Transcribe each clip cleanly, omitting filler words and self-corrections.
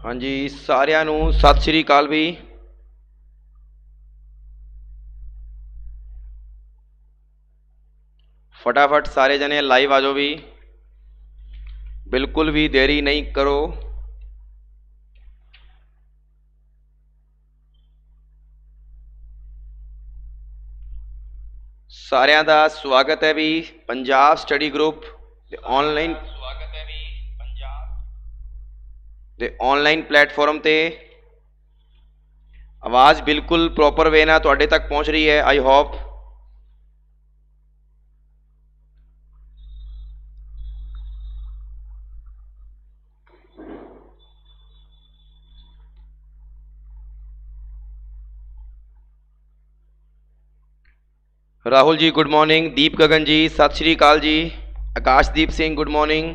हाँ जी, सारिਆਂ ਨੂੰ ਸਤਿ ਸ਼੍ਰੀ ਅਕਾਲ ਵੀ। फटाफट सारे जने लाइव आ जाओ भी, बिल्कुल भी देरी नहीं करो। सारिਆਂ ਦਾ स्वागत है भी Punjab study group online platform ते। आवाज़ बिल्कुल प्रॉपर वे ना तुहाडे तक पहुँच रही है, I hope. Rahul ji good morning, Deep Gagan ji सत श्री अकाल जी, आकाशदीप सिंह गुड मॉर्निंग।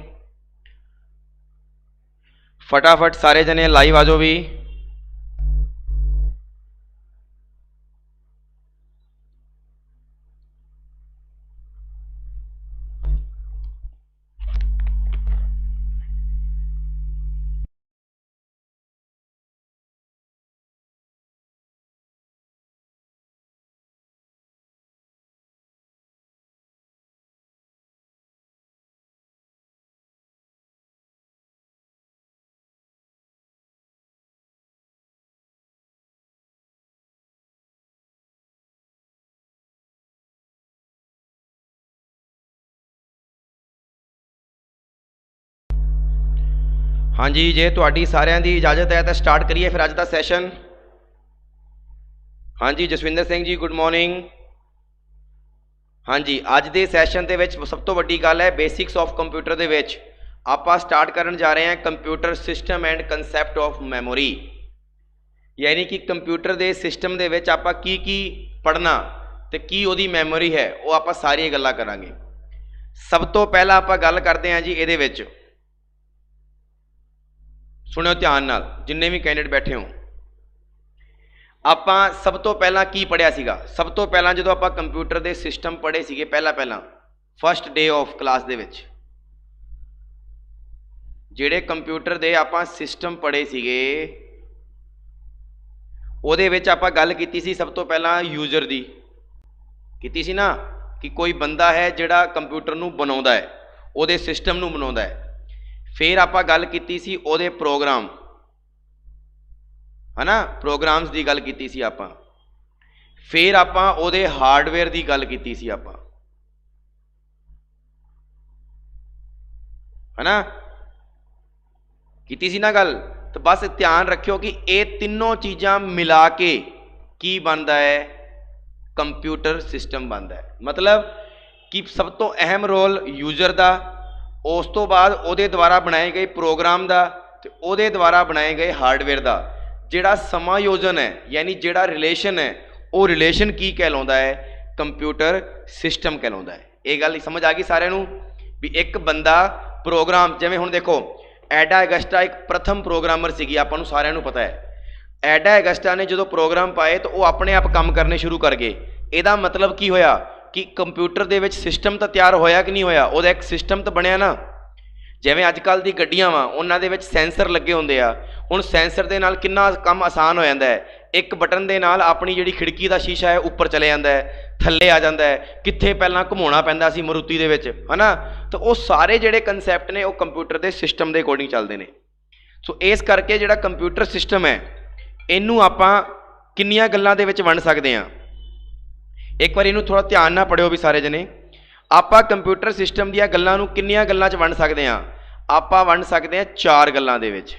फटाफट सारे जने लाइव आ जाओ भी। हाँ जी, जे तुहाडी सारिਆਂ ਦੀ इजाजत है तो स्टार्ट करिए फिर अज का सैशन। हाँ जी जसविंदर सिंह जी गुड मॉर्निंग। हाँ जी, अज के सैशन के सब तो वड्डी गल है बेसिक्स ऑफ कंप्यूटर के विच आपां स्टार्ट करन जा रहे हैं computer system and concept of memory. यानी कि कंप्यूटर के सिस्टम के विच आपां की पढ़ना तो की उहदी मैमोरी है वो आपां सारियां गल्लां करांगे। सब तो पहला आपां गल करते हैं जी इहदे विच, सुनियो ध्यान नाल जिन्ने भी कैंडिडेट बैठे हो। आपां सब तो पहला की पढ़िया सीगा? सब तो पहला जो आपां कंप्यूटर के सिस्टम पढ़े सीगे पहला फस्ट डे ऑफ क्लास दे विच जिहड़े कंप्यूटर के आपां सिस्टम पढ़े सीगे उहदे विच आपां गल कीती सी सब तो पहला यूजर दी कीती सी ना, कि कोई बंदा है जिहड़ा कंप्यूटर नूं बनाउंदा है, उहदे सिस्टम नूं बनाउंदा है। फिर आपां गल कीती सी उहदे प्रोग्राम, है ना, प्रोग्राम्स की गल कीती सी आपां। फिर आपां उहदे हार्डवेयर की गल कीती सी आपां, है ना, कीती सी ना गल। तो बस ध्यान रखियो कि ये तीनों चीज़ां मिला के की बनता है, कंप्यूटर सिस्टम बनता है। मतलब कि सब तो अहम रोल यूजर का, उस तो बाद उहदे द्वारा बनाए गए प्रोग्राम का, तो उहदे द्वारा बनाए गए हार्डवेयर का जिहड़ा समायोजन है, यानी जिहड़ा रिलेशन है वो रिलेशन की कहलाउंदा है, कंप्यूटर सिस्टम कहलाउंदा है। ये गल समझ आ गई सारिਆਂ ਨੂੰ भी एक बंदा प्रोग्राम, जिवें हुण देखो एडा एगस्टा एक प्रथम प्रोग्रामर सीगी, आपां नूं सारिਆਂ ਨੂੰ पता है। एडा एगस्टा ने जो प्रोग्राम पाए तो वो अपने आप काम करने शुरू कर गए। ਇਹਦਾ मतलब की होया कि कंप्यूटर दे विच सिस्टम तो तैयार होया कि नहीं होया, ਉਹਦਾ एक सिस्टम तो बनया ना। जिवें अजकल दी गड्डियां वा उन्हां दे विच सेंसर लगे हुंदे आ, हुण सेंसर दे नाल किन्ना काम आसान हो जाता है। एक बटन दे नाल अपनी जिहड़ी खिड़की का शीशा है उपर चले जाता है, थल्ले आ जाता है, कित्थे पहलां घुमाउणा पैंदा सी मरुति दे विच, है ना। तो वो सारे जिहड़े कंसैप्ट ने वो कंप्यूटर के सिस्टम के अकॉर्डिंग चलते हैं। सो इस करके जिहड़ा कंप्यूटर सिस्टम है इनू आपां किन्नियां गल्लां दे विच वंड सकदे हां। एक बार इनू थोड़ा ध्यान नाल पढ़ियो भी सारे जने। आपां कंप्यूटर सिस्टम दीयां गल्लां नू किन्नियां गल्लां च वंड सकदे हां? आपां वंड सकदे हां चार गल्लां दे विच।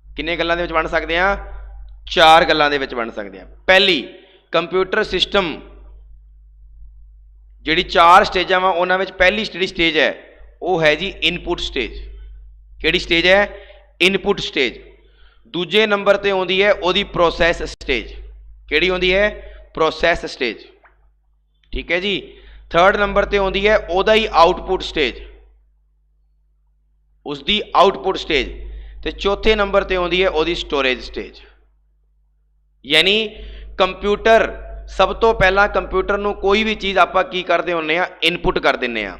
किन्ने गल्लां दे विच वंड सकदे हां? चार गल्लां दे विच वंड सकदे हां। पहली, कंप्यूटर सिस्टम जिहड़ी चार स्टेजां वा उन्हां विच पहली जिहड़ी स्टेज है वो है जी इनपुट स्टेज। किहड़ी स्टेज है? Input stage. दूजे नंबर ते आउंदी है ओहदी प्रोसैस स्टेज। किहड़ी आउंदी है? प्रोसैस स्टेज, ठीक है जी। थर्ड नंबर ते आउंदी है ओहदा ही आउटपुट स्टेज, उसकी आउटपुट स्टेज। तो चौथे नंबर ते आउंदी है ओहदी स्टोरेज स्टेज। यानी कंप्यूटर सब तो पहला कंप्यूटर नूं कोई भी चीज़ आपां की करदे हुंदे आ, इनपुट कर दिंदे आ।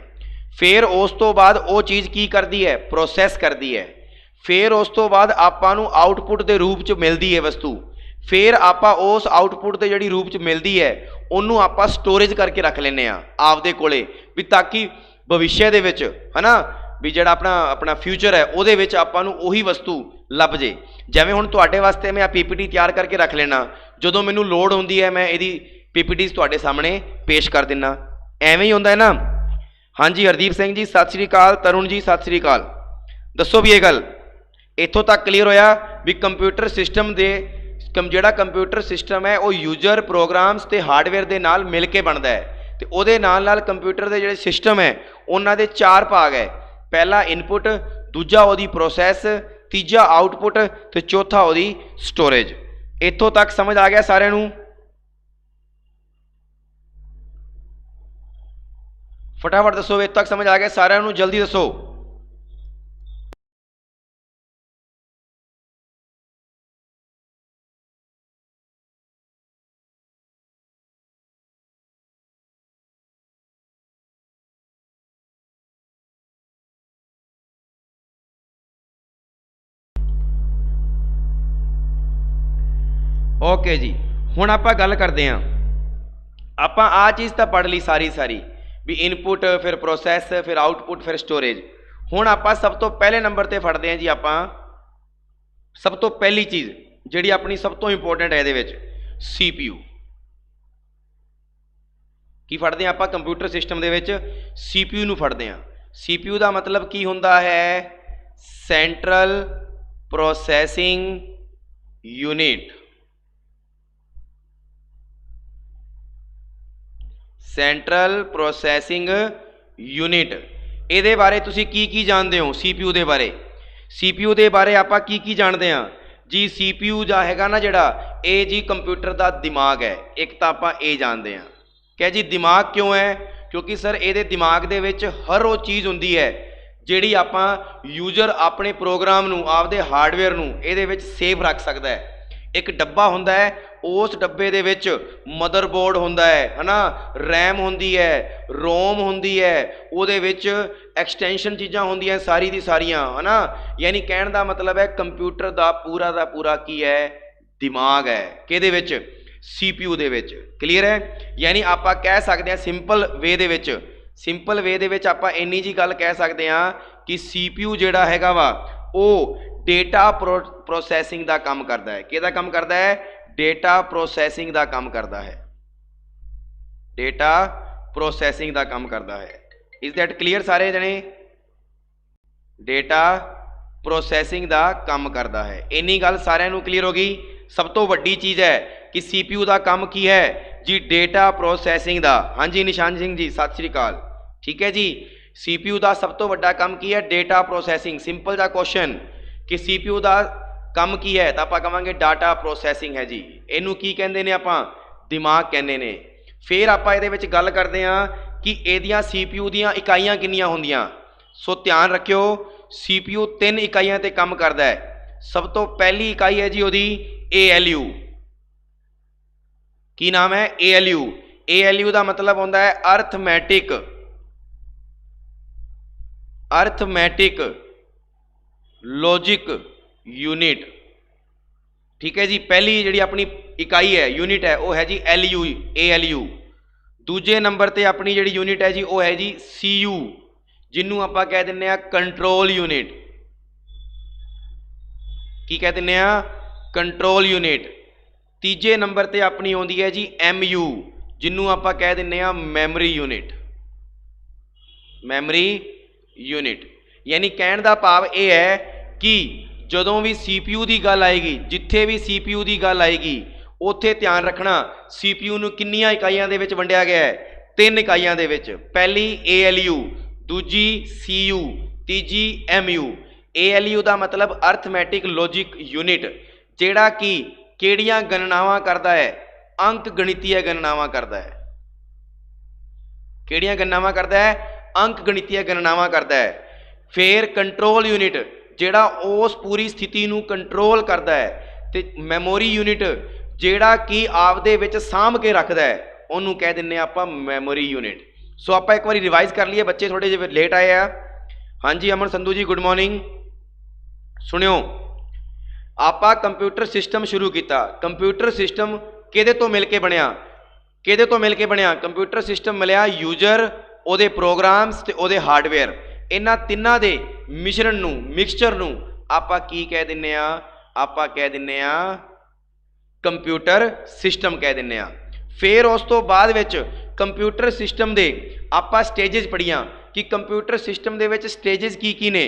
फिर उस तो बाद वो चीज़ की करती है? प्रोसैस करती है। फिर उस तो बाद आपां नूं आउटपुट के रूप च मिलती है वस्तु, फिर आपां उस आउटपुट के जिहड़ी रूप च मिलती है उन्होंने आपां स्टोरेज करके रख लैंदे आ आपदे कोले भी, ताकि भविष्य दे विच है ना भी जिहड़ा अपना अपना फ्यूचर है उहदे विच आपां नूं उही वस्तु लभ जे। जिवें हुण तुहाडे वास्ते मैं PPT तैयार करके रख लेना, जदों मैनूं लोड़ हुंदी है मैं इहदी PPTs तुहाडे सामने पेश कर दिना, एवें ही हुंदा है ना। हाँ जी हरदीप सिंह जी सत श्री अकाल, तरुण जी सत श्री अकाल। दसो भी ये गल इत्थों तक क्लीयर होया भी कंप्यूटर सिस्टम दे जिहड़ा कंप्यूटर सिस्टम है वो यूजर प्रोग्राम्स ते हार्डवेयर दे नाल मिल के बनता है, तो उहदे नाल नाल कंप्यूटर दे जिहड़े सिस्टम है उन्हां दे 4 भाग है, पहला इनपुट, दूजा उहदी प्रोसैस, तीजा आउटपुट ते चौथा उहदी स्टोरेज। इत्थों तक समझ आ गया सारिआं नूं? फटाफट दसो, इत्थों तक समझ आ गया सारिआं नूं? जल्दी दसो। ओके जी, हुण आपां गल करते हैं, आपां आ चीज़ तो पढ़ ली सारी भी इनपुट फिर प्रोसैस फिर आउटपुट फिर स्टोरेज। हुण आपां सब तो पहले नंबर ते फड़ते हैं जी, आपां सब तो पहली चीज़ जिहड़ी अपनी सब तो इंपोर्टेंट है इहदे विच CPU। की फड़ते हैं आपां कंप्यूटर सिस्टम दे विच CPU नूं फड़ते हैं। CPU का मतलब की हुंदा है? Central processing unit. Central processing unit, ये बारे तुसी की जानते हो? CPU के बारे, CPU के बारे आपां की जानते हैं जी? CPU जा हैगा ना जिहड़ा ये जी कंप्यूटर का दिमाग है। एक तो आपां ये जानते हैं क्या जी दिमाग क्यों है? क्योंकि सर ये दिमाग दे विच हर वो चीज़ हुंदी है जिहड़ी आपां यूजर अपने प्रोग्राम नूं आपदे हार्डवेयर नूं इहदे विच सेव रख सकदा है। एक डब्बा हुंदा है, उस डब्बे दे विच मदरबोर्ड हुंदा है ना, रैम हुंदी है, रोम हुंदी है, उहदे विच एक्सटेंशन चीज़ां हुंदियां सारी दी सारियां है ना। यानी कहण दा मतलब है कंप्यूटर दा पूरा की है दिमाग है किहदे विच? CPU दे विच। क्लीयर है? यानी आपां कह सकते हैं सिंपल वे दे विच, सिंपल वे दे विच आपां इन्नी जी गल कह सकते हैं कि CPU जिहड़ा हैगा वा वो डेटा प्रोसैसिंग का काम करता है। किहदा काम करता है? डेटा प्रोसैसिंग का काम करता है, डेटा प्रोसैसिंग का काम करता है। इज दैट क्लीयर सारे जने? डेटा प्रोसैसिंग का काम करता है। इन्नी गल सारिआं नूं क्लीयर हो गई? सब तो वड्डी चीज़ है कि CPU का काम की है जी? डेटा प्रोसैसिंग का। हाँ जी निशान सिंह जी सत श्री अकाल। ठीक है जी, CPU का सब तो वड्डा काम की है? Data processing. सिंपल जा क्वेश्चन कि CPU का काम की है तो आप कहांगे डाटा प्रोसैसिंग है जी। इनू की कहते हैं? आपां दिमाग कहते हैं। फिर आप ये गल करते हैं कि यदियाँ CPU दियाँ इकाइयाँ कितनियाँ होंदियाँ। सो ध्यान रखियो CPU 3 इकाइयां ते काम करता है। सब तो पहली इकाई है जी ओदी ALU। की नाम है? ALU। ALU का मतलब होता है अर्थमैटिक, अर्थमैटिक लॉजिक यूनिट। ठीक है जी, पहली जी अपनी इकाई है यूनिट है वो है जी LU ALU। दूजे नंबर ते अपनी जी यूनिट है जी वो है जी CU जिन्हों आप कह दें कंट्रोल यूनिट। की कह दें? Control unit. तीजे नंबर ते अपनी आती है जी MU जिन्हों आप कह दें मैमरी यूनिट, मैमरी यूनिट। यानी कहने का भाव यह है कि जदों भी CPU की गल आएगी, जिथे भी CPU की गल आएगी उत्थे ध्यान रखना CPU नूं कितनियां इकाइयां दे विच वंडिया गया है? 3 इकाइयां दे विच। पहली ALU, दूजी CU, तीजी MU। ALU का मतलब अर्थमैटिक लॉजिक यूनिट, जिहड़ा कि किहड़ियां गणनावां करता है? अंक गणितीय गणनावां करता है। किहड़ियां गणनावां करता है? अंक गणितीय गणनावां करता है। फिर कंट्रोल यूनिट जिहड़ा उस पूरी स्थिति नूं कंट्रोल करता है, ते मैमोरी यूनिट जिहड़ा कि आपदे विच साम के रखता है उन्होंने कह दिंने आपां मैमोरी यूनिट। सो आप एक बार रिवाइज कर लीए, बच्चे थोड़े जे लेट आए हैं। हाँ जी अमन संधू जी गुड मॉर्निंग। सुनियो, आपां कंप्यूटर सिस्टम शुरू किया। कंप्यूटर सिस्टम किहदे तो मिल के बनिया, किहदे तो मिल के बनिया? कंप्यूटर सिस्टम मिलिया यूजर, उहदे प्रोग्राम्स ते उहदे हार्डवेयर, इन्हां तिन्नां दे मिश्रण नूं, मिक्सचर नूं आपां की कह दिंदे आ? आपां कह दिंदे आ कंप्यूटर सिस्टम कह दिंदे आ। फिर उस तो बाद विच कंप्यूटर सिस्टम दे आपां स्टेजिज पढ़ियां कि कंप्यूटर सिस्टम दे विच स्टेजिज की ने।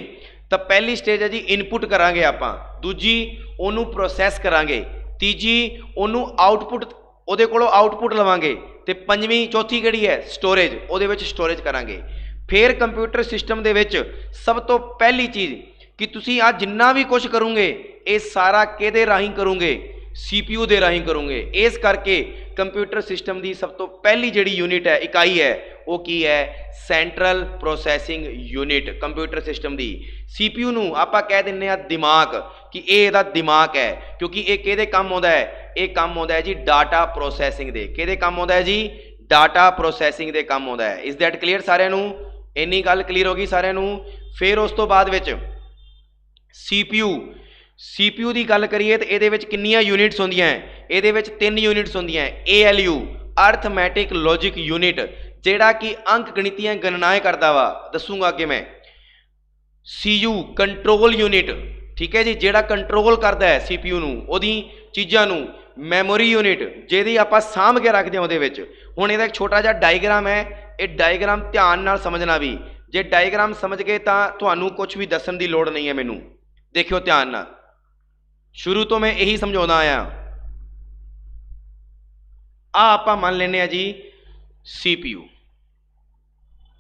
तो पहली स्टेज है जी इनपुट करांगे आपां, दूजी उहनूं प्रोसैस करांगे, तीजी उहनूं आउटपुट, उहदे कोलों आउटपुट लवांगे, ते पंजवीं चौथी किहड़ी है? स्टोरेज, उहदे विच स्टोरेज करांगे। फिर कंप्यूटर सिस्टम दे विच सब तो पहली चीज़ कि तुसीं आ जिन्ना भी कुछ करोगे ये सारा किहदे राहीं करोगे? CPU दे राहीं करोगे। इस करके कंप्यूटर सिस्टम की सब तो पहली जिहड़ी यूनिट है, इकाई है, वो की है? Central processing unit computer system की। CPU नूं आपां कह दिंदे आ दिमाग, कि ये इहदा दिमाग है, क्योंकि ये किहदे काम आउंदा है? ये काम आउंदा है जी डाटा प्रोसैसिंग दे। किहदे काम आउंदा है जी? डाटा प्रोसैसिंग दे काम आउंदा है। इज दैट क्लीयर सारिਆਂ ਨੂੰ? इन्नी गल क्लीयर हो गई सारिਆਂ ਨੂੰ? फिर उस तो बाद विच CPU की गल करिए तो ये कितनियां यूनिट्स होंदियां हैं? ये 3 यूनिट्स होंदियां हैं। ALU अर्थमैटिक लॉजिक यूनिट, जिहड़ा कि अंक गणितीय गणनाएं करता वा, दसूंगा अगे मैं। CU कंट्रोल यूनिट, ठीक है जी, जिहड़ा कंट्रोल करता है CPU नूं, उहदी चीज़ां नूं। मैमोरी यूनिट, जिहदी आपां साਂਭ के रखदे हां उहदे विच। हुण इहदा एक छोटा जिहा डायग्राम है, ये डायग्राम ध्यान नाल समझना भी, जे डायग्राम समझ गए तो तुहानूं कुछ भी दस्सण दी लोड़ नहीं है मैनूं। देखियो ध्यान नाल, शुरू तो मैं यही समझाउंदा आया। आपां मान लैने आ जी CPU,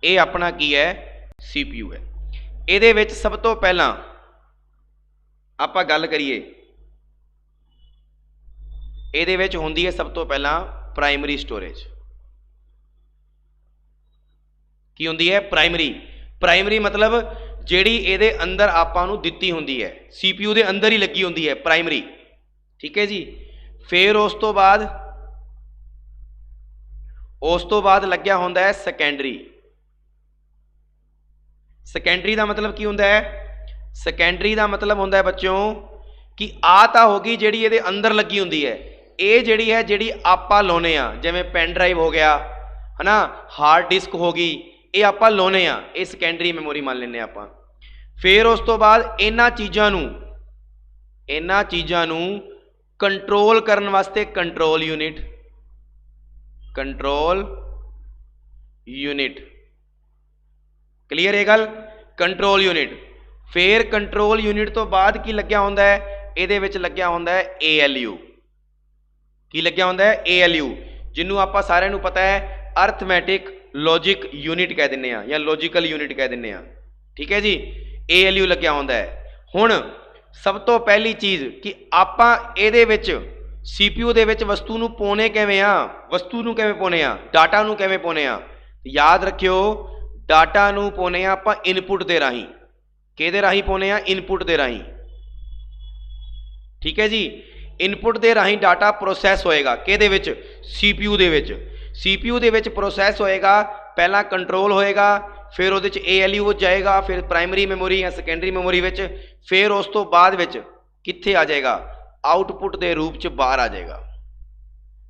ये अपना की है? CPU है। इहदे विच सब तो पहला आपां गल करिए, इहदे विच हुंदी है सब तो पहला प्राइमरी स्टोरेज। की हुंदी है? प्राइमरी मतलब जिहड़ी इहदे अंदर आपां नूं दित्ती हुंदी है, CPU दे अंदर ही लगी हुंदी है, प्राइमरी, ठीक है जी। फिर उस तो बाद लग्या हुंदा है सैकेंडरी। सैकेंडरी का मतलब की हुंदा है? सैकेंडरी का मतलब हुंदा है बच्चों कि आ तां हो गई जिहड़ी इहदे अंदर लगी हुंदी है, ये जिहड़ी है जिहड़ी आपां लाउने आ, जिवें पेन ड्राइव हो गया है ना, हार्ड डिस्क हो गई, ये आपां लाउने आ, ये सैकेंडरी मैमोरी मान लैंदे आपां। फिर उस तो बाद इन्हां चीज़ां नूं कंट्रोल करन वास्ते कंट्रोल यूनिट, क्लीयर है गल? Control unit. फिर कंट्रोल यूनिट तो बाद की लग्या हुंदा है? इहदे विच लग्या हुंदा है ALU। की लग्या हुंदा है? ALU, जिन्हों आपां सारिਆਂ नूं पता है अर्थमैटिक लॉजिक यूनिट कह दिंदे आ, या लॉजिकल यूनिट कह दिंदे आ, ठीक है जी। ALU लग्या हुंदा है। हुण सब तो पहली चीज़ कि आपां इहदे विच CPU दे विच वस्तु नूं पाउने किवें आ? वस्तु नूं किवें पाउने आ? डाटा नूं किवें पाउने आ? याद रखियो, डाटा नूं पाउने आ आपां इनपुट दे राहीं। किहदे राहीं पाउने आ? इनपुट दे राहीं, ठीक है जी। इनपुट दे राहीं डाटा प्रोसैस होएगा, किहदे विच? CPU दे विच। CPU दे विच प्रोसैस होएगा, पहला कंट्रोल होएगा, फिर उहदे च ALU जाएगा, फिर प्राइमरी मैमोरी या सैकेंडरी मैमोरी विच, फिर उस तो बाद विच कित्थे आ जाएगा? आउटपुट के रूप च बाहर आ जाएगा।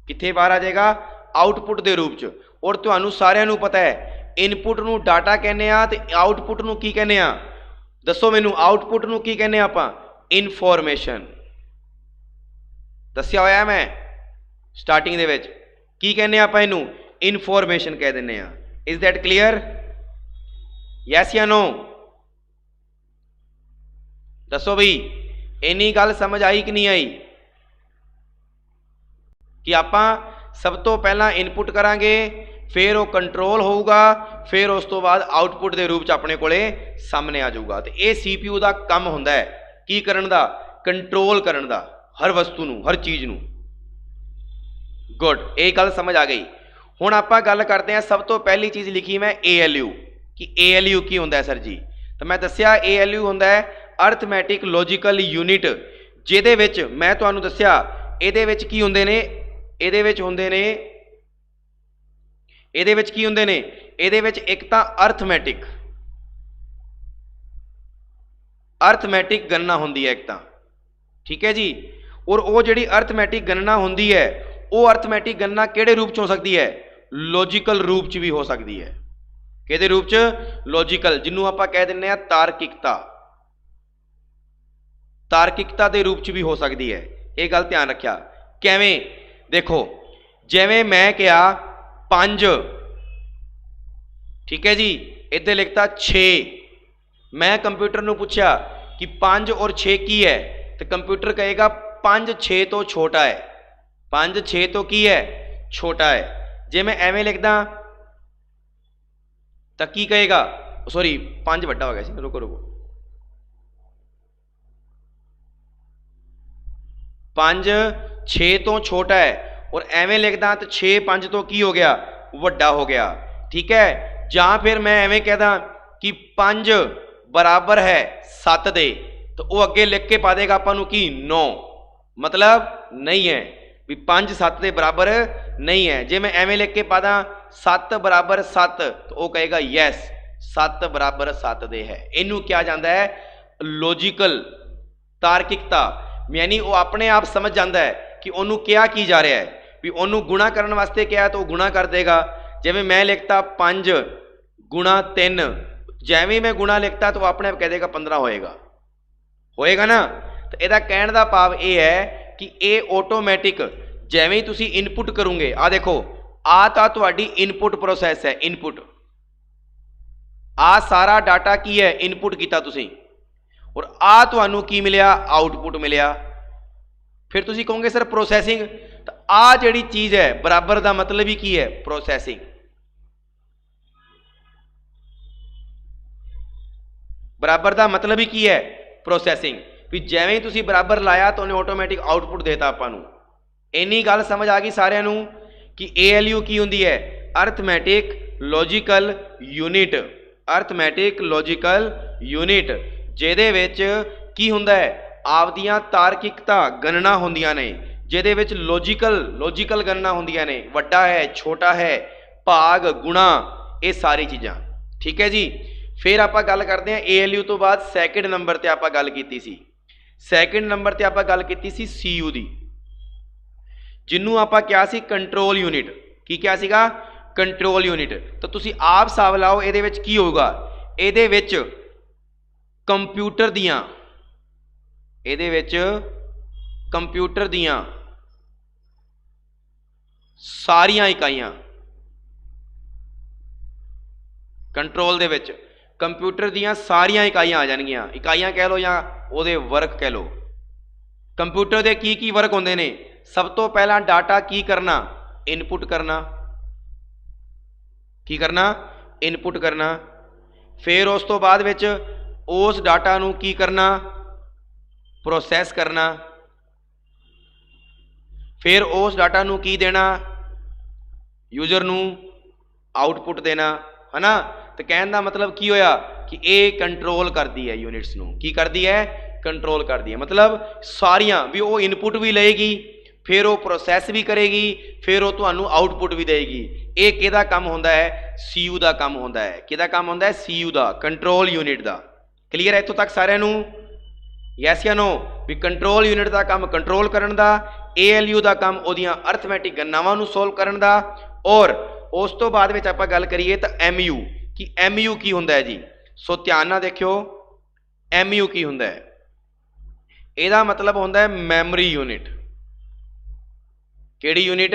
कित्थे बाहर आ जाएगा? आउटपुट के रूप च। और तुहानूं सारिਆਂ नूं पता है इनपुट नूं डाटा कहने आ ते आउटपुट नूं की कहने आ? दसो मैनूं, आउटपुट नूं की कहने आपां? इनफॉर्मेशन। दस्सिया होया मैं स्टार्टिंग दे विच, की कहने आपां इनूं? इनफॉर्मेशन कह दिंदे आ। Is that clear? यस या नो? दसो बई, इन्नी गल समझ आई कि नहीं आई? कि आपां सब तो पहला इनपुट करांगे, फिर वो कंट्रोल होगा, फिर उस तो बाद आउटपुट के रूप च अपने कोले सामने आ जाऊगा। तो ये CPU का काम हुंदा है की करन दा? कंट्रोल करन दा, हर वस्तु नूं, हर चीज़ नूं। गुड, ये गल समझ आ गई। हुण आपां गल करते हैं, सब तो पहली चीज़ लिखी मैं ALU, कि ALU की हुंदा है सर जी? तो मैं दस्सिया ALU हुंदा है अर्थमैटिक लॉजिकल यूनिट, जिहदे विच मैं तुहानूं दस्सिया इहदे विच की हुंदे ने, इहदे विच हुंदे ने, इहदे विच की हुंदे ने, इहदे विच एक तां अर्थमैटिक अर्थमैटिक गणना होंदी है एक तां, ठीक है जी। और वो जिहड़ी अर्थमैटिक गणना होंदी है वो अर्थमैटिक गणना किहड़े रूप च हो सकती है? लॉजिकल रूप च भी हो सकती है। किहदे रूप च? लॉजिकल, जिन्हों आपां कह दिंदे आ तार्किकता, तार्किकता के रूप च भी हो सकती है। ये गल ध्यान रखिया। किवें? देखो जिवें मैं कहा 5, ठीक है जी, इधर लिखता 6, मैं कंप्यूटर नूं पुछया कि 5 और 6 की है, तो कंप्यूटर कहेगा 5 6 तो छोटा है, 5 6 तो की है? छोटा है। जे मैं एवें लिखदा तो की कहेगा? सॉरी 5 वड्डा हो गया सी, रुको रुको, 5 6 तो छोटा है, और एवें लिखदा तो 6 5 तो की हो गया? वड्डा हो गया, ठीक है। जां फिर मैं एवें कहदा कि 5 बराबर है 7 दे, तो वो अगे लिख के पा देगा आपां नूं की 9, मतलब नहीं है भी 5 7 के बराबर नहीं है। जे मैं एवें लिख के पा दा 7 बराबर 7, तो वो कहेगा यस 7 बराबर 7 दे है। इनू क्या जाता है? लॉजिकल, तार्किकता, यानी वो अपने आप समझ जाता है कि उन्होंने क्या की जा रहा है, भी उन्होंने गुणा करने वास्ते क्या है तो वो गुणा कर देगा। जिवें मैं लिखता 5 गुणा 3, जैवें मैं गुणा लिखता तो अपने आप कह देगा 15 होएगा ना। तो यदा कहने का भाव यह है कि ये ऑटोमैटिक जैवें ही तुसी इनपुट करोगे, आ देखो आ तो तुहाडी इनपुट प्रोसैस है, इनपुट आ सारा डाटा की है इनपुट किया तुसी, और आ तुहानू की मिलिया? आउटपुट मिलिया। फिर तुसी कहोगे सर प्रोसैसिंग, तो आ जिहड़ी चीज़ है बराबर का मतलब ही की है? प्रोसैसिंग। बराबर का मतलब ही की है? प्रोसैसिंग। भी जैवें ही तुसी बराबर लाया तो उन्हें ऑटोमैटिक आउटपुट देता आपां नूं। इन्नी गल समझ आ गई सारिआं नूं कि ALU की हुंदी है? Arithmetic logical unit, arithmetic logical unit, जिहदे विच की हुंदा है? आपदियां तार्किकता गणना होंदियां ने, जिहदे विच लॉजिकल गणना होंदियां ने, वड्डा है छोटा है, भाग गुणा, ये सारी चीज़ां, ठीक है जी। फिर आप गल करते हैं ALU तो बाद सैकेंड नंबर पर आप गल की सी, सैकेंड नंबर पर आप गल की सी CU की, जिन्हों आप क्या सी? Control unit. की क्या सीगा? Control unit. तो तुसी आप हिसाब लाओ ये की होगा? ये कंप्यूटर दियां, ये कंप्यूटर दियां सारियां इकाइयां, कंट्रोल दे विच कंप्यूटर दियां सारियां इकाइयां आ जाएगियां। इकाइयां कह लो या उहदे वर्क कह लो। कंप्यूटर दे की वर्क होंदे ने? सब तो पहला डाटा की करना? इनपुट करना। की करना? इनपुट करना। फिर उस तो बाद विच उस डाटा नूं की करना? प्रोसैस करना। फिर उस डाटा नूं की देना? यूजर नूं आउटपुट देना, है ना। तो कहने का मतलब की होया कि ये कंट्रोल करती है यूनिट्स नूं। की करती है? कंट्रोल करती है। मतलब सारियां भी वो इनपुट भी लेगी, फिर वो प्रोसैस भी करेगी, फिर वो तुहानू आउटपुट भी देगी। ये किहदा काम होंदा है? CU का काम होंदा है। किहदा काम होंदा है? CU का, कंट्रोल यूनिट का। क्लीयर है इत्थों तक सारिआं नूं? यस या नो? भी कंट्रोल यूनिट का काम कंट्रोल करन दा, ALU का काम उहदियां अर्थमैटिक गणनावां नूं सोल्व करन दा। और उस तो बाद विच आपां गल करिए तो MU कि MU की हुंदा है जी। सो ध्यान नाल देखियो MU की हुंदा है? इहदा मतलब होंदा है मैमरी यूनिट। किहड़ी यूनिट?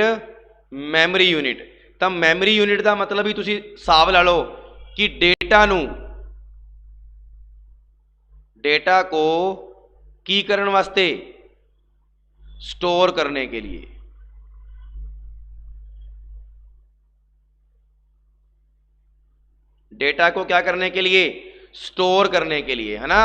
Memory unit. तो मैमरी यूनिट का मतलब ही तुसीं हिसाब ला लो कि डेटा को की करन वास्ते? स्टोर करने के लिए। डेटा को क्या करने के लिए? स्टोर करने के लिए, है ना।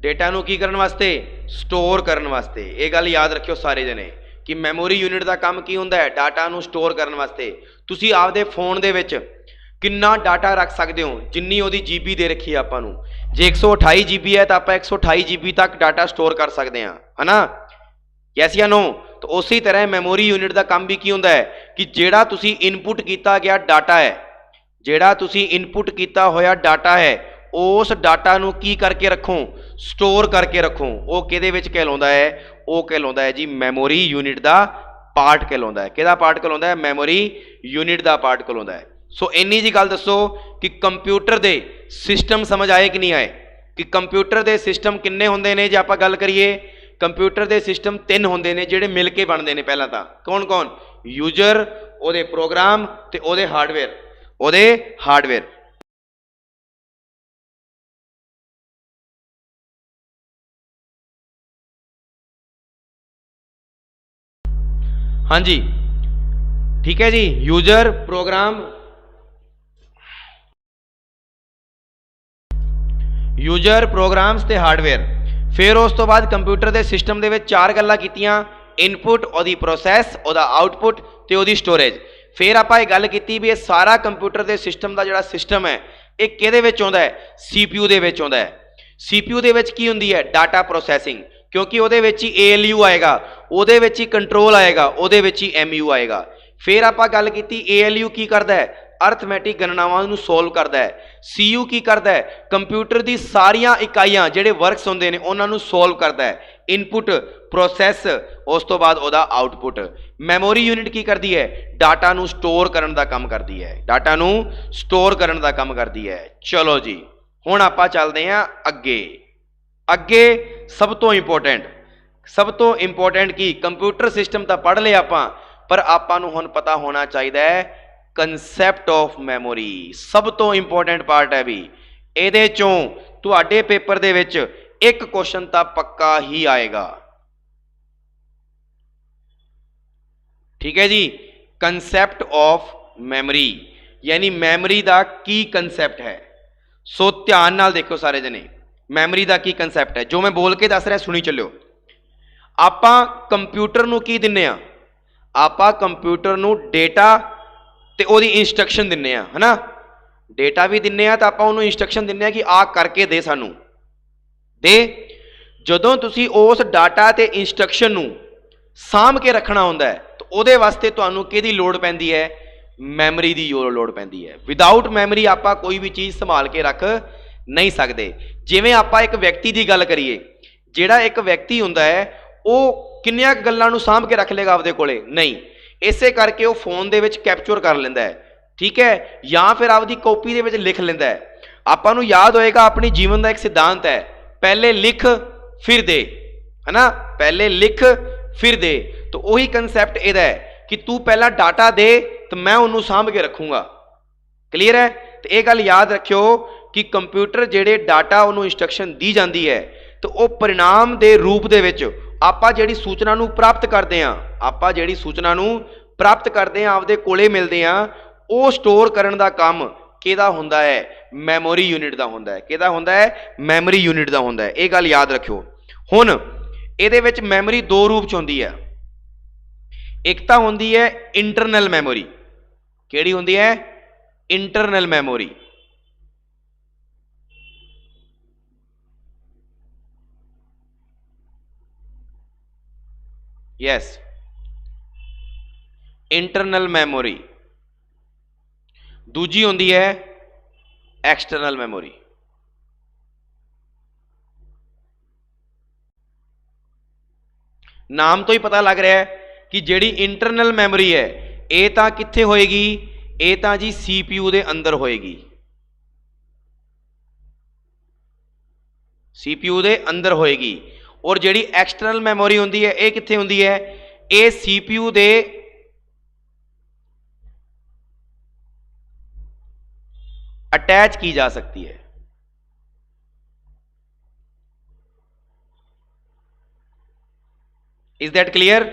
डेटा नूं की करन वास्ते? स्टोर करन वास्ते। ये गल याद रखियो सारे जने कि मैमोरी यूनिट का काम की हुंदा है? डाटा नूं स्टोर करन वास्ते। तुसीं आपदे फोन दे विच कितना डाटा रख सकते हो? जिन्नी उहदी GB दे रखी है आपां नूं। जे 128 GB है तो आप 128 GB तक डाटा स्टोर कर सकते हैं, है ना। यस या नो? तो उसी तरह मैमोरी यूनिट का काम भी की हुंदा है कि जिहड़ा तुसीं इनपुट किया गया डाटा है, जिहड़ा तुसीं इनपुट किया होया डाटा है, उस डाटा नूं की करके रखो? स्टोर करके रखो वो किहदे विच कहलाउंदा है, वो कहलाउंदा है जी मैमोरी यूनिट का पार्ट कहलाउंदा है। किहदा पार्ट कहलाउंदा है? मैमोरी यूनिट का पार्ट कहलाउंदा है। सो इन्नी जी गल दसो कि कंप्यूटर दे सिस्टम समझ आए कि नहीं आए, कि कंप्यूटर दे सिस्टम किन्ने हुंदे ने। जे आपां गल करिए कंप्यूटर दे सिस्टम 3 हुंदे ने जिहड़े मिल के बनदे ने। पहला तां कौन कौन? यूजर, उहदे प्रोग्राम ते उहदे हार्डवेयर। हाँ जी ठीक है जी, यूजर, प्रोग्राम, यूजर, प्रोग्राम्स ते हार्डवेयर। फिर उस तो बाद कंप्यूटर के सिस्टम के चार गल्लां कीतियां, इनपुट, उहदी प्रोसैस, उहदा आउटपुट ते उहदी स्टोरेज। फिर आपां इह गल कीती भी ये सारा कंप्यूटर के सिस्टम का जिहड़ा सिस्टम है ये किहदे विच आउंदा है? CPU दे विच आउंदा है। CPU दे विच की हुंदी है? डाटा प्रोसैसिंग, क्योंकि उहदे विच ही ALU आएगा, उहदे विच ही कंट्रोल आएगा, उहदे विच ही MU आएगा। फिर आपां गल कीती ALU की करदा है? अर्थमैटिक गणनावां नूं सोल्व करदा है। CU की करदा है? कंप्यूटर दी सारियां इकाइयां जिहड़े वर्क्स हुंदे ने उहनां नूं सोल्व करदा है। इनपुट, प्रोसैस, उस तो बाद उहदा आउटपुट। मैमोरी यूनिट की करदी है? डाटा नूं स्टोर करन दा काम करदी है, डाटा नूं स्टोर करन दा काम करदी है। चलो जी हुण आपां चलदे हां अगे सब तो इंपोर्टेंट की कंप्यूटर सिस्टम तो पढ़ लिया आपां, पर आपां नूं हुण पता होना चाहिए कंसैप्ट ऑफ मैमोरी। सब तो इंपोर्टेंट पार्ट है भी। इहदे चों तुहाडे पेपर दे विच एक क्वेश्चन तो पक्का ही आएगा। ठीक है जी, कंसैप्ट ऑफ मैमोरी यानी मैमोरी का की कंसैप्ट है। सो ध्यान नाल देखो सारे जने, मैमोरी का की कंसैप्ट है जो मैं बोल के दस रहा, सुनी चलो। आपां कंप्यूटर नूं की दिन्ने आ? आपां कंप्यूटर नूं डेटा ते ओदी इंस्ट्रक्शन दिन्ने आ, है ना। डेटा भी दिन्ने आ तो आपां उहनूं इंस्ट्रक्शन दिन्ने आ कि आ करके दे सानूं दे। जदों तुसीं उस डाटा ते इंस्ट्रक्शन नूं साम के रखना हुंदा है तो उहदे वास्ते तुहानूं किहदी लोड़ पैंदी है? मैमोरी दी लोड़ पैंदी है। विदाउट मैमोरी आपां कोई भी चीज़ संभाल के रख नहीं सकते। जिवें आपां एक व्यक्ति की गल करिए, जिहड़ा एक व्यक्ति हुंदा है वो किन्नियां गल्लां नूं साम के रख लेगा आपदे कोले? नहीं। इसे करके वो फोन दे विच कैप्चर कर लैंदा है, ठीक है, या फिर आपदी कॉपी दे विच लिख लैंदा है। आपां नूं याद होएगा अपनी जीवन का एक सिद्धांत है, पहले लिख फिर दे, है ना। पहले लिख फिर दे। तो वही कंसैप्ट इहदा है कि तू पहला डाटा दे तो मैं उन्होंने सांभ के रखूँगा। क्लीयर है? तो यह गल याद रखियो कि कंप्यूटर जेड़े डाटा उन्होंने इंस्ट्रक्शन दी जाती है तो वह परिणाम के रूप दे विच आपां जिहड़ी सूचना नूं प्राप्त करते हैं, आपां जिहड़ी सूचना नूं प्राप्त करते हैं आपदे कोले मिलते हैं, वो स्टोर करन दा काम किहदा हुंदा है? मैमोरी यूनिट का हुंदा है। किहदा हुंदा है? मैमोरी यूनिट का हुंदा है। यह गल याद रखियो। हुण इहदे विच मैमोरी दो रूप च हुंदी है। एक तां हुंदी है इंटरनल मैमोरी। किहड़ी हुंदी है? Internal memory. Yes, internal memory. दूजी हुंदी है एक्सटर्नल मैमोरी। नाम तो ही पता लग रहा है कि जिहड़ी इंटरनल मैमोरी है ये तां कित्थे होएगी? ये तां जी CPU दे अंदर होएगी। CPU दे अंदर होएगी। और जिहड़ी एक्सटर्नल मैमोरी हुंदी है ये कित्थे हुंदी है? ये CPU दे अटैच की जा सकती है। Is that clear?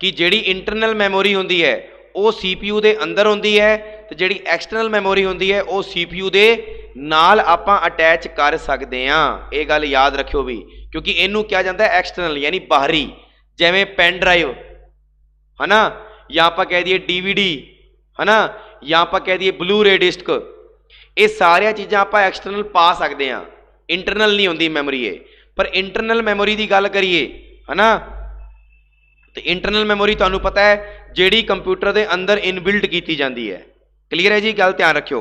कि जिहड़ी इंटरनल मैमोरी हुंदी है वो CPU दे अंदर हुंदी है तो जिहड़ी एक्सटर्नल मैमोरी हुंदी है वो CPU दे नाल आपां अटैच कर सकते हैं। ये गल याद रखियो भी, क्योंकि इनू क्या जाता है एक्सटर्नल यानी बाहरी, जिवें पेन ड्राइव है ना, या आपां कह दिए DVD है ना, या आपां कह दिए ब्लू रे डिस्क, ये सारिया चीज़ां आपां एक्सटर्नल पा सकते हैं। इंटरनल नहीं होंदी मैमोरी है। पर इंटरनल मैमोरी की गल करिए है ना, तो इंटरनल मैमोरी तुहानूं पता है जिहड़ी कंप्यूटर के अंदर इनबिल्ट की जाती है। क्लीयर है जी? गल ध्यान रखियो।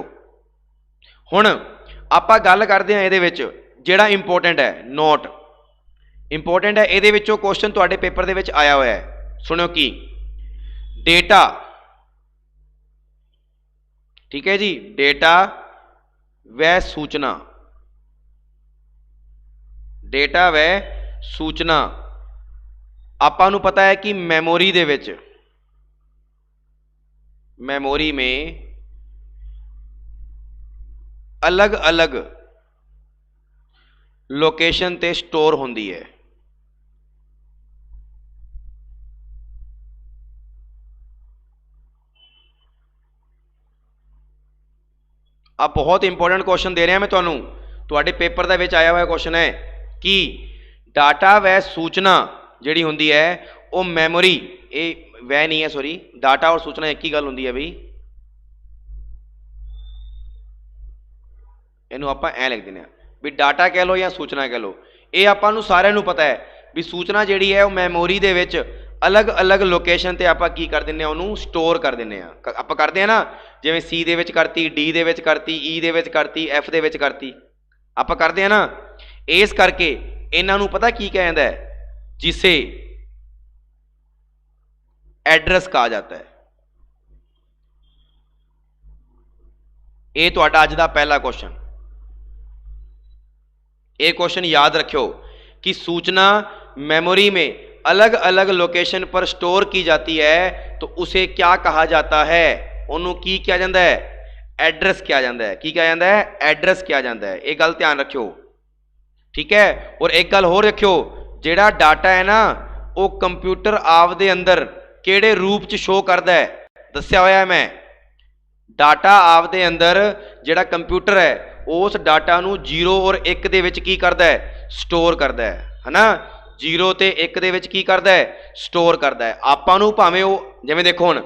हुण आपां गल करदे हां इहदे विच ਜਿਹੜਾ ਇੰਪੋਰਟੈਂਟ ਹੈ, ਨੋਟ ਇੰਪੋਰਟੈਂਟ ਹੈ, ਇਹਦੇ ਵਿੱਚੋਂ ਕੁਐਸਚਨ ਤੁਹਾਡੇ ਪੇਪਰ ਦੇ ਵਿੱਚ ਆਇਆ ਹੋਇਆ ਹੈ। ਸੁਣਿਓ ਕੀ, डेटा, ठीक है जी, डेटा व सूचना, डेटा व सूचना आपां नूं पता है कि मैमोरी दे विच, मैमोरी में अलग अलग लोकेशन ते स्टोर होंदी है। अब बहुत इंपॉर्टेंट क्वेश्चन दे रहा मैं तुहानूं, तुहाडे पेपर दे विच आया हुआ क्वेश्चन है कि डाटा व सूचना जिहड़ी हुंदी है वो मैमोरी, ये वह नहीं है सॉरी, डाटा और सूचना एक ही गल हुंदी है बई, इहनूं आपां ऐ लिख दिंदे आ भी डाटा कह लो या सूचना कह लो। ये आपां नूं सारिआं नूं पता है भी सूचना जिहड़ी है वो मैमोरी दे विच अलग अलग लोकेशन ते आपां की कर दिंदे आ, उहनूं स्टोर कर दिंदे आ। आपां करदे आ ना, जिवें सी दे विच करती, डी दे विच करती, ई दे विच करती, एफ दे विच करती, आपां करदे आ ना। इस करके इन्हां नूं पता की कहा जाता है, जिसे एड्रैस कहा जाता है। ये तुहाडा अज दा पहला क्वेश्चन, ये क्वेश्चन याद रखियो कि सूचना मेमोरी में अलग अलग लोकेशन पर स्टोर की जाती है तो उसे क्या कहा जाता है, उन्होंने की क्या जाता है, एड्रैस क्या जाता है, की क्या जाता है, एड्रैस क्या जाता है। एक गल ध्यान रखियो, ठीक है। और एक गल होर रखियो, जेड़ा डाटा है ना वो कंप्यूटर आप दे अंदर केड़े रूप च शो करता है, दस्या होया मैं, डाटा आप दे अंदर जेड़ा कंप्यूटर है उस डाटा नूं 0 और 1 दे विच की करता है, स्टोर करता है ना। 0 ते 1 दे विच की करता है, स्टोर करता है। आपां नूं भावें वो जिवें देखो हुण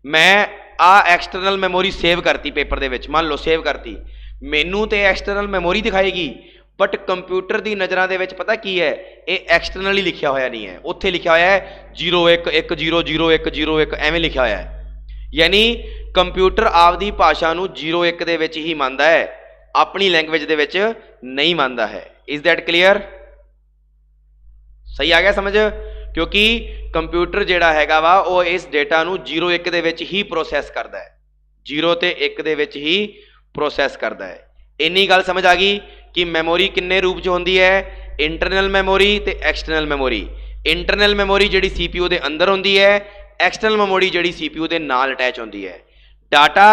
मैं आ एक्सटर्नल मैमोरी सेव करती पेपर दे विच, मान लो सेव करती, मैनू तो एक्सटर्नल मैमोरी दिखाएगी, बट कंप्यूटर की नज़रां दे विच पता की है, ये एक्सटर्नली लिखा होया नहीं है, उत्थे लिखा होया है 0 1 1 0 0 1 0 1 एवें लिखा होया है। यानी कंप्यूटर आपदी भाषा नूं 0 1 दे विच ही मानदा है, अपनी लैंग्वेज दे विच नहीं मानदा है। Is that clear? सही आ गया समझ? क्योंकि कंप्यूटर जिहड़ा हैगा वा वो इस डेटा नूं 0 1 दे विच ही प्रोसैस करदा है, 0 ते 1 दे विच ही प्रोसैस करदा है। इन्नी गल समझ आ गई कि मैमोरी किन्ने रूप च होंदी है, इंटरनल मैमोरी ते एक्सटर्नल मैमोरी। इंटरनल मैमोरी जिहड़ी सीपीयू दे अंदर होंदी है, एक्सटर्नल मैमोरी जिहड़ी सीपीयू दे नाल अटैच होंदी है। डाटा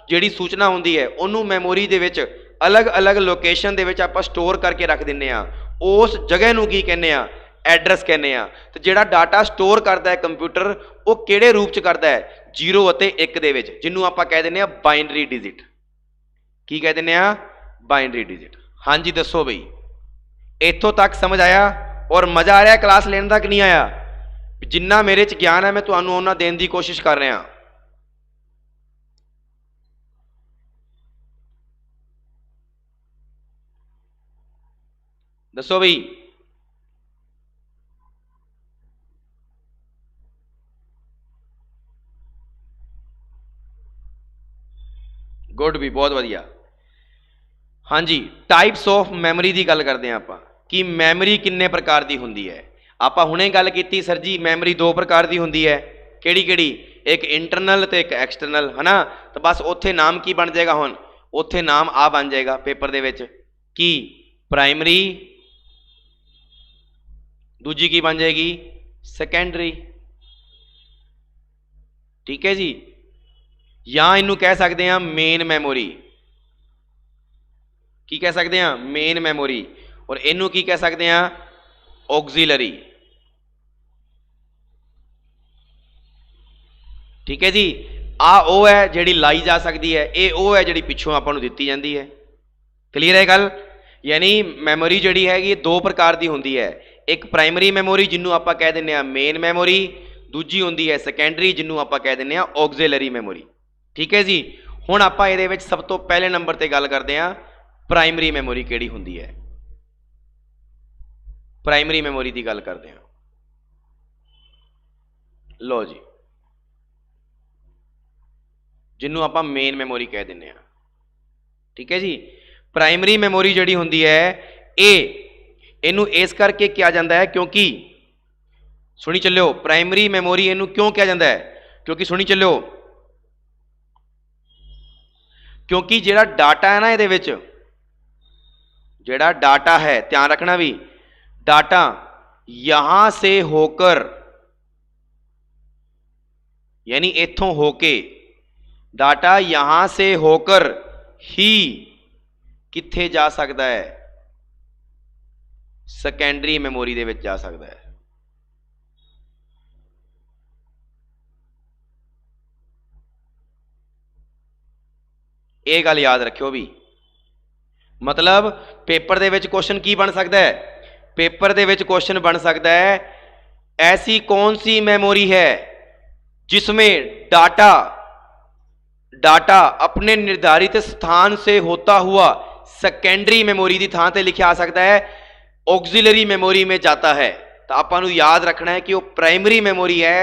जिहड़ी सूचना होंदी है उन्होंने मैमोरी दे विच अलग अलग लोकेशन दे विच आपां स्टोर करके रख दिंदे आ, उस जगह नूं की कहने आ, एड्रैस कहने आ। तो जिहड़ा डाटा स्टोर करता है कंप्यूटर वो किहड़े रूप च करता है, 0 ਅਤੇ 1 दे विच, जिन्हों आपां कह दिंदे आ बाइनरी डिजिट। की कह दिंदे आ, बाइनरी डिजिट। हाँ जी दसो बई, इत्थों तक समझ आया और मज़ा आ रहा क्लास लेने तक नहीं आया? जिन्ना मेरे च ज्ञान है मैं तुहानूं उन्ना देने की कोशिश कर रहा। दसो बई, गुड भी, बहुत वधिया। हाँ जी, टाइप्स ऑफ मैमरी की गल करते हैं आपां कि मैमरी किन्ने प्रकार की होंदी है। आपां हुणे गल कीती सर जी मैमरी 2 प्रकार की होंदी है, किहड़ी किहड़ी, एक इंटरनल तो एक एक्सटर्नल, है ना। तो बस उत्थे नाम की बन जाएगा, हुण उत्थे नाम आ बन जाएगा पेपर दे विच कि प्राइमरी, दूजी की बन जाएगी सैकेंडरी, ठीक है जी। या इनू कह सकते हैं मेन मैमोरी, की कह सकते हैं, मेन मैमोरी। और इनू की कह सकते हैं, ऑक्सिलरी, ठीक है जी। आ वो है जिहड़ी लाई जा सकती है, ये वो है जिहड़ी पिछों आपां नूं दित्ती जांदी है। क्लीयर है गल? यानी मैमोरी जिहड़ी हैगी 2 प्रकार की होंदी है, एक प्राइमरी मैमोरी जिन्हों आपां कह दिंदे आ मेन मैमोरी, दूजी होंदी है सैकेंडरी जिन्हों आपां कह दिंदे आ ऑक्सिलरी मैमोरी, ठीक है जी। हुण आपां इहदे विच सब तो पहले नंबर ते गल करदे आ प्राइमरी मैमोरी किहड़ी हुंदी है। प्राइमरी मैमोरी की गल करते हैं, लो जी, जिन्हों आपां मेन मैमोरी कह दिंदे आ, ठीक है जी। प्राइमरी मैमोरी जिहड़ी हुंदी है ਇਹਨੂੰ ਇਸ ਕਰਕੇ ਕਿਹਾ ਜਾਂਦਾ ਹੈ क्योंकि सुनी चलियो प्राइमरी मैमोरी इनू क्यों कहा जाता है क्योंकि सुनी चलियो क्योंकि जिहड़ा डाटा है ना इहदे विच जिहड़ा डाटा है ध्यान रखना भी डाटा यहां से होकर यानी इथों होके डाटा यहां से होकर ही कित्थे जा सकता है सैकेंडरी मैमोरी दे विच जा सकता है। ये गल याद रखियो भी मतलब पेपर दे विच क्वेश्चन की बन सकता है पेपर दे विच क्वेश्चन बन सकता है ऐसी कौन सी मेमोरी है जिसमें डाटा डाटा अपने निर्धारित स्थान से होता हुआ सेकेंडरी मेमोरी की थां ते लिखा आ सकता है ऑक्सिलरी मेमोरी में जाता है। तो आपां नूं याद रखना है कि वह प्राइमरी मेमोरी है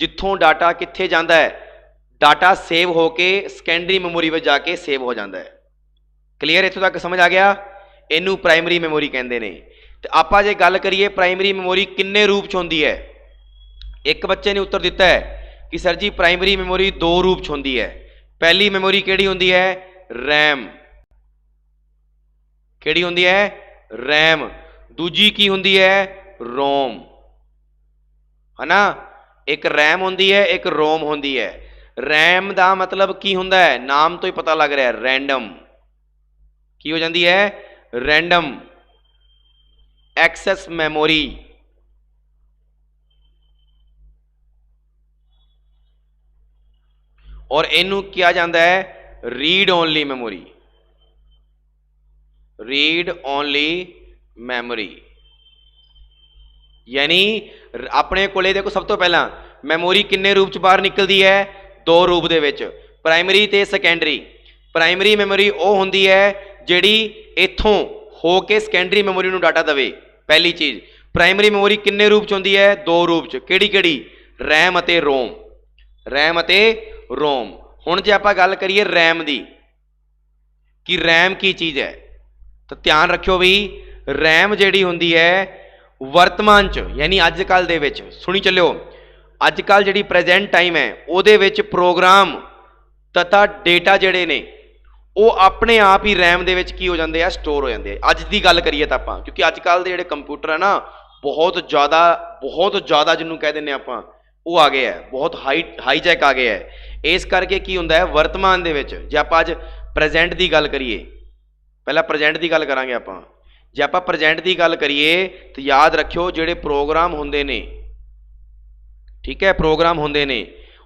जिथों डाटा कित्थे जाता है डाटा सेव होके सैकेंडरी मेमोरी में जाके सेव हो जाता है। क्लीयर इत्थों तक समझ आ गया इनू प्राइमरी मेमोरी कहते हैं। तो आपां जे गल करिए प्राइमरी मेमोरी किन्ने रूप च होंदी है एक बच्चे ने उत्तर दिता है कि सर जी प्राइमरी मेमोरी दो रूप च होंदी है। पहली मेमोरी किहड़ी होंदी है रैम किहड़ी होंदी है रैम दूजी की होंदी है रोम है ना एक रैम होंदी है एक रोम होंदी है। रैम का मतलब की होंदा है नाम तो ही पता लग रहा है रैंडम की हो जाती है रैंडम एक्सेस मेमोरी और इनू किया जाता है read only memory read only memory यानी अपने कोले देखो सब तो पहला मेमोरी किन्ने रूप च बाहर निकलती है दो रूप दे विच प्राइमरी ते सैकेंडरी। प्राइमरी मेमोरी वो होंदी है जिहड़ी इथों हो के सैकेंडरी मेमोरी नूं डाटा देवे। पहली चीज़ प्राइमरी मेमोरी किन्ने रूप च होंदी है दो रूप च किहड़ी किहड़ी रैम अते रोम रैम अते रोम। हुण जे आपां गल करिए रैम दी कि रैम की चीज़ है तो ध्यान रखियो भी रैम जिहड़ी होंदी है वर्तमान च यानी अजकल दे विच सुनी चलियो अजकल जिहड़ी प्रेजेंट टाइम है उहदे विच प्रोग्राम तथा डेटा जिहड़े ने वो अपने आप ही रैम दे विच की हो जाते हैं स्टोर हो जाते हैं। अज की गल करिए तो आपां क्योंकि अजकल दे जिहड़े कंप्यूटर है ना बहुत ज़्यादा जिन्होंने कह दें आपां वो आ गए है बहुत हाईजैक आ गया है। इस करके की हुंदा है वर्तमान दे विच जे आपां अज प्रेजेंट की गल करिए पहला प्रेजेंट की गल करांगे आपां जे आपां प्रेजेंट की गल करिए तो याद रखियो जिहड़े प्रोग्राम हुंदे ने ठीक है प्रोग्राम होंदे ने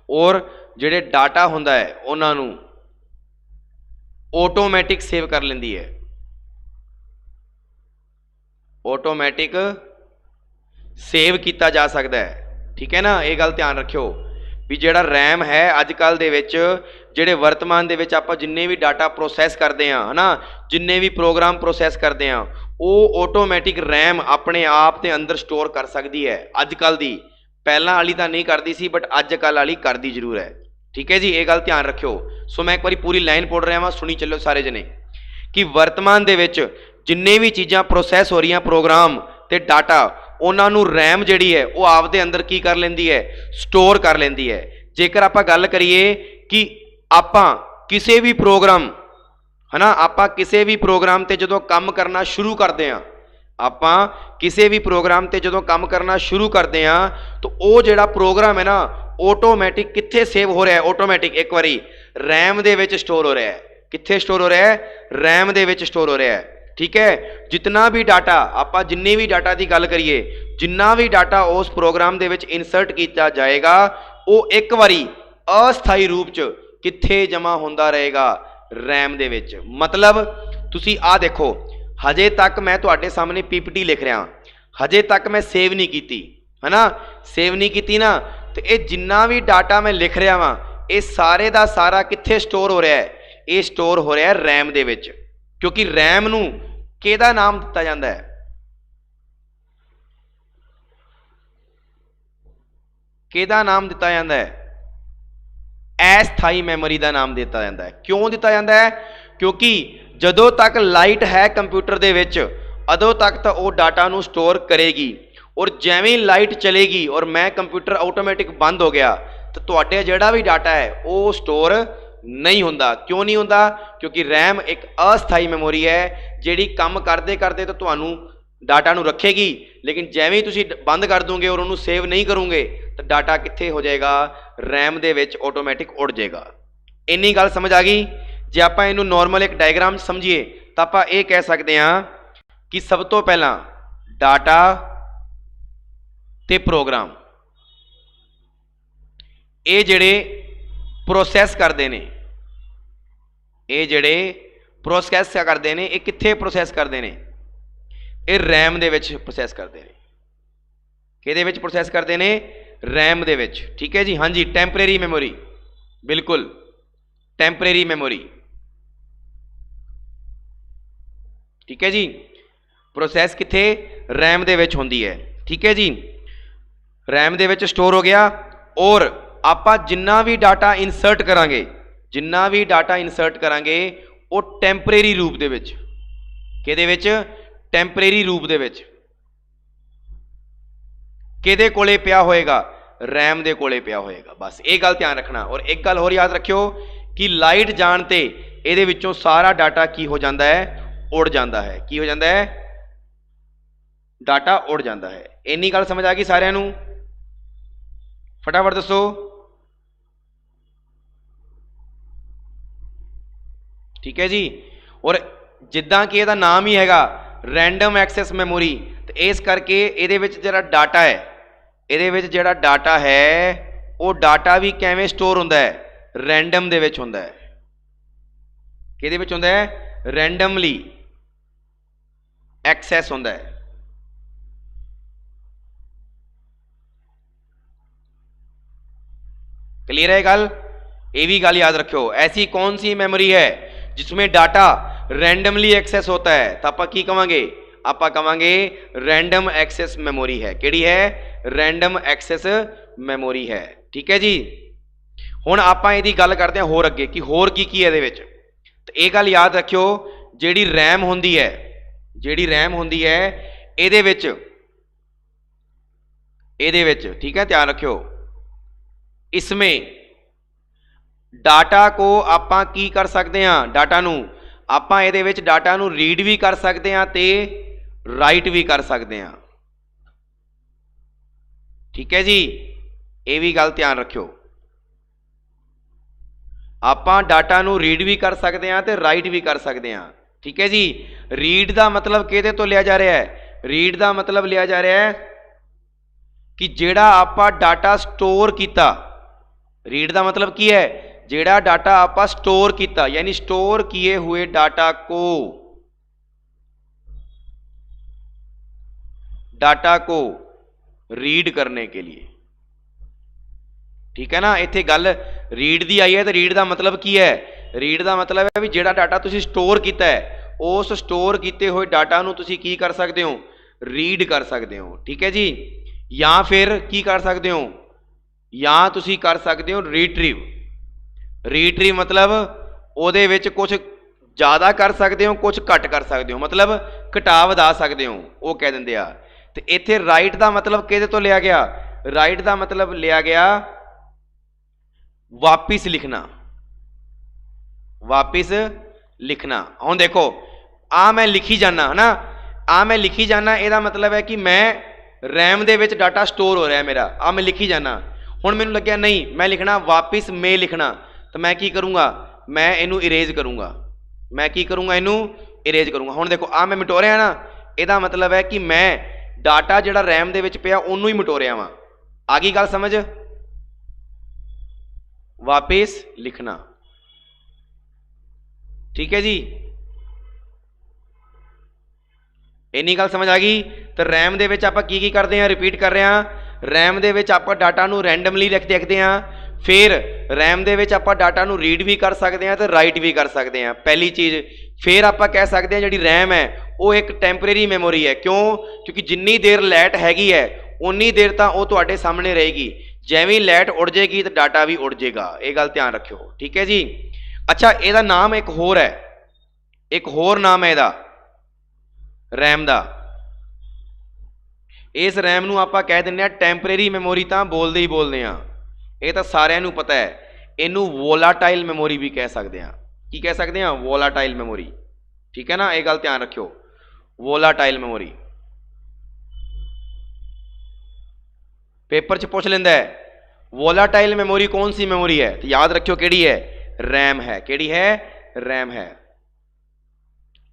और जिहड़े डाटा हुंदा है उन्हां नूं ऑटोमैटिक सेव कर लैंदी है ऑटोमैटिक सेव किया जा सकता है। ठीक है ना ये गल ध्यान रखियो भी जिहड़ा रैम है अजकल दे विच जिहड़े वर्तमान दे विच आपां जिन्ने भी डाटा प्रोसैस करते हैं है ना जिन्ने भी प्रोग्राम प्रोसैस करते हैं वो ऑटोमैटिक रैम अपने आप के अंदर स्टोर कर सकती है। अजकल दी पहला वाली तो नहीं करती सी बट अजकल वाली करती जरूर है। ठीक है जी ये गल ध्यान रखियो। सो मैं एक बार पूरी लाइन पढ़ रहा वहाँ सुनी चलो सारे जने कि वर्तमान दे विच जिन्ने भी चीज़ां प्रोसैस हो रही प्रोग्राम ते डाटा उन्होंने रैम जिहड़ी है वो आपदे अंदर की कर लेंदी है स्टोर कर लेंदी है। जेकर आपां गल करिए कि आपां किसी भी प्रोग्राम है ना आपां किसी भी प्रोग्राम ते जदों काम करना शुरू करते हैं आपां किसी भी प्रोग्राम ते जदों काम करना शुरू करते हैं तो वो जिहड़ा प्रोग्राम है ना ऑटोमैटिक कित्थे सेव हो रहा है ऑटोमैटिक एक बारी रैम दे विच स्टोर हो रहा है। कित्थे स्टोर हो रहा है रैम दे विच स्टोर हो रहा है। ठीक है जितना भी डाटा आपां जिन्ने भी डाटा की गल करिए जिन्ना भी डाटा उस प्रोग्राम दे विच इंसर्ट किया जाएगा वो एक बारी अस्थाई रूप च कित्थे जमा होंदा रहेगा रैम दे विच। मतलब तुसी आ देखो हजे तक मैं तुहाडे सामने पीपीटी लिख रहा हजे तक मैं सेव नहीं की है ना सेव नहीं की ना तो ये जिन्ना भी डाटा मैं लिख रहा वा ये सारे का सारा कित्थे स्टोर हो रहा है ये स्टोर हो रहा है रैम दे विच क्योंकि रैम नूं किहदा नाम दिता जाता है किहदा नाम दिता जाता है अस्थाई मैमोरी का नाम दिता जाता है। क्यों दिता जाता है क्योंकि जदों तक लाइट है कंप्यूटर दे विच उदों तक तो वो डाटा नूं स्टोर करेगी, और जिवें लाइट चलेगी और मैं कंप्यूटर ऑटोमैटिक बंद हो गया तो तुहाडे जिहड़ा भी डाटा है वो स्टोर नहीं हुंदा। क्यों नहीं हुंदा? क्योंकि रैम एक अस्थाई मैमोरी है जिहड़ी काम करते करते तो तुहानूं डाटा नूं रखेगी, लेकिन जिवें तुसीं बंद कर दोगे और उन्होंने सेव नहीं करोगे तो डाटा कित्थे हो जाएगा? रैम दे विच ऑटोमैटिक उड़ जाएगा। इन्नी गल समझ आ गई? जे आपां इहनूं नॉर्मल एक डायग्राम समझिए तो आपां ये कह सकते हैं कि सब तो पहला डाटा ते प्रोग्राम ये जिहड़े प्रोसैस करते हैं, ये जिहड़े प्रोसैस करते हैं, ये कित्थे प्रोसैस करते हैं? ये रैम दे विच प्रोसैस करते हैं। किहदे विच प्रोसैस करते हैं? रैम दे विच। ठीक है जी, हाँ जी, टैंपरेरी मैमोरी, बिल्कुल टैंपरेरी मैमोरी। ठीक है जी, प्रोसैस कित्थे? रैम दे विच हुंदी है। ठीक है जी, रैम दे विच स्टोर हो गया, और आपां जिन्ना भी डाटा इंसर्ट करांगे, जिन्ना भी डाटा इंसर्ट करांगे वो टैंपरेरी रूप दे विच, किहदे विच? टैंपरेरी रूप दे विच किहदे कोले पिया होएगा? रैम दे कोले पिया होएगा। बस ये गल ध्यान रखना। और एक गल होर याद रखियो कि लाइट जाण ते इहदे विचों सारा डाटा की हो जाता है? उड़ जाता है। की हो जाता है? डाटा उड़ जाता है। इन्नी गल समझ आ गई सारिआं नूं? फटाफट दसो। ठीक है जी, और जिद्दां कि इहदा नाम ही हैगा रैंडम एक्सैस मैमोरी, तो इस करके इहदे विच जिहड़ा डाटा है, इहदे विच जिहड़ा डाटा है वो डाटा भी किवें स्टोर हुंदा है? रैंडम दे विच हुंदा है। किहदे विच हुंदा है? रैंडमली एक्सैस हुंदा है। क्लियर है गल? ये भी गल याद रखियो। ऐसी कौन सी मेमोरी है जिसमें डाटा रैंडमली एक्सेस होता है? तो आप की कहांगे? आप कहांगे रैंडम एक्सेस मेमोरी है। किहड़ी है? रैंडम एक्सेस मेमोरी है। ठीक है जी, हुण आपां इहदी गल करते हैं होर अगे कि होर की है इहदे विच। तो ये गल याद रखियो, जिहड़ी रैम हुंदी है, जिहड़ी रैम हुंदी है इहदे विच, ठीक है, ध्यान रखियो, इसमें डाटा को आपां की कर सकते हैं? डाटा नूं आपां इहदे विच डाटा नूं रीड भी कर सकते हैं ते राइट भी कर सकते हैं। ठीक है जी, ये भी गल ध्यान रखियो। आपां डाटा नूं रीड भी कर सकते हैं ते राइट भी कर सकते हैं। ठीक है जी, रीड का मतलब किहदे तो लिया जा रहा है? रीड का मतलब लिया जा रहा है कि जिहड़ा आपां डाटा स्टोर कीता, रीड का मतलब की है? जिहड़ा डाटा आपां स्टोर कीता, यानी स्टोर किए हुए डाटा को रीड करने के लिए। ठीक है ना, इत्थे गल रीड दी आई है तो रीड का मतलब की है? रीड का मतलब है भी जिहड़ा डाटा तुसीं स्टोर कीता है उस स्टोर किए हुए डाटा नूं तुसीं की कर सकते हो? रीड कर सकते हो। ठीक है जी, या फिर की कर सकते हो? या तुसीं कर सकते हो रीट्रीव। रीट्रीव मतलब उहदे विच कुछ ज़्यादा कर सकते हो, कुछ घट कर सकते हो, मतलब घटा वधा सकते हो, वो कह दिंदे आ। ते इत्थे राइट का मतलब किहदे तो लिया गया? राइट का मतलब लिया गया वापिस लिखना। वापिस लिखना। हुण देखो, आ मैं लिखी जाना है ना, आ मैं लिखी जाना, ਇਹਦਾ मतलब है कि मैं रैम दे विच डाटा स्टोर हो रहा है मेरा, आ मैं लिखी जाना। हुण मैनूं लग्गिया नहीं, मैं लिखना वापिस में लिखना, तो मैं की करूँगा? मैं इनू इरेज करूँगा। मैं की करूँगा? इनू इरेज करूँगा। हुण देखो, आ मैं मिटो रहा ना, ਇਹਦਾ मतलब है कि मैं डाटा जिहड़ा रैम दे विच पिया उन्नू ही मिटो रहा वां। आ गई गल समझ? वापिस लिखना। ठीक है जी, इन्नी गल समझ आ गई? तो रैम दे विच आपां की करते हैं? रिपीट कर रहे हैं, रैम दे विच आपां डाटा नूं रैंडमली लिखते हैं, फिर रैम दे विच आपां डाटा नूं रीड भी कर सकते हैं तो राइट भी कर सकते हैं, पहली चीज़। फिर आपां कह सकते हैं जिहड़ी रैम है वो एक टैंपरेरी मैमोरी है। क्यों? क्योंकि जिन्नी देर लाइट हैगी है उन्नी देर तो वो तुहाडे सामने रहेगी, जिवें लाइट उड़ जाएगी तो डाटा भी उड़ जाएगा। ये गल ध्यान रखियो। ठीक है जी। अच्छा, ਇਹਦਾ नाम एक होर है, एक होर नाम है ਇਹਦਾ, रैम का। इस रैम नूं आपां कह दिंदे टैंपरेरी मैमोरी, तो बोलते ही बोलते हैं, ये तो सारिਆਂ नूं पता है। इनू वोलाटाइल मैमोरी भी कह सकते हैं। की कह सकते हैं? Volatile memory. ठीक है ना, ये गल ध्यान रखियो, वोलाटाइल मैमोरी। पेपर च पूछ लेंदा है वोलाटाइल मैमोरी कौन सी मैमोरी है, तो याद रखियो केड़ी है? रैम है। केड़ी है? रैम है।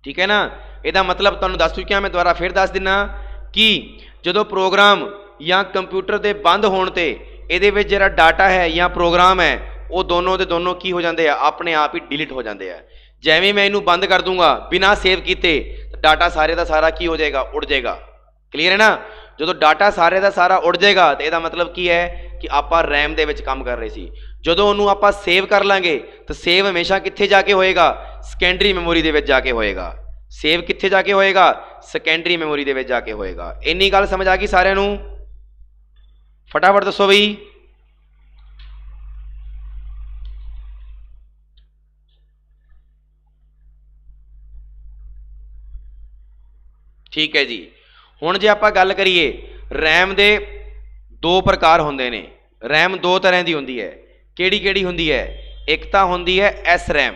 ठीक है ना, यदा मतलब तुहानूं दस चुकिया, मैं दोबारा फिर दस दिना कि जो प्रोग्राम या कंप्यूटर के बंद होने ते इहदे विच जिहड़ा डाटा है या प्रोग्राम है वो दोनों के दोनों की हो जाते हैं, अपने आप ही डिलीट हो जाते हैं। जैਵੇਂ मैं इनू बंद कर दूंगा बिना सेव किए, डाटा सारे का सारा की हो जाएगा? उड़ जाएगा। क्लीयर है ना? जो डाटा सारे का सारा उड़ जाएगा तो यदा मतलब की है कि आप रैम के काम कर रहे थे। जो उन्होंने आप सेव कर लाँगे तो सेव हमेशा कित्थे जाके होएगा? सैकेंडरी मैमोरी के जाके होएगा। सेव कित्थे जाके होएगा? सैकेंडरी मैमोरी के जाके होएगा। इन्नी गल समझ आ गई सारिਆਂ नूं? फटाफट दसो बई। ठीक है जी। हुण जे आपां गल करिए, रैम के दो प्रकार होंदे ने। रैम दो तरह की होंदी है। केड़ी केड़ी होंदी है? एक तो होंदी है एस रैम,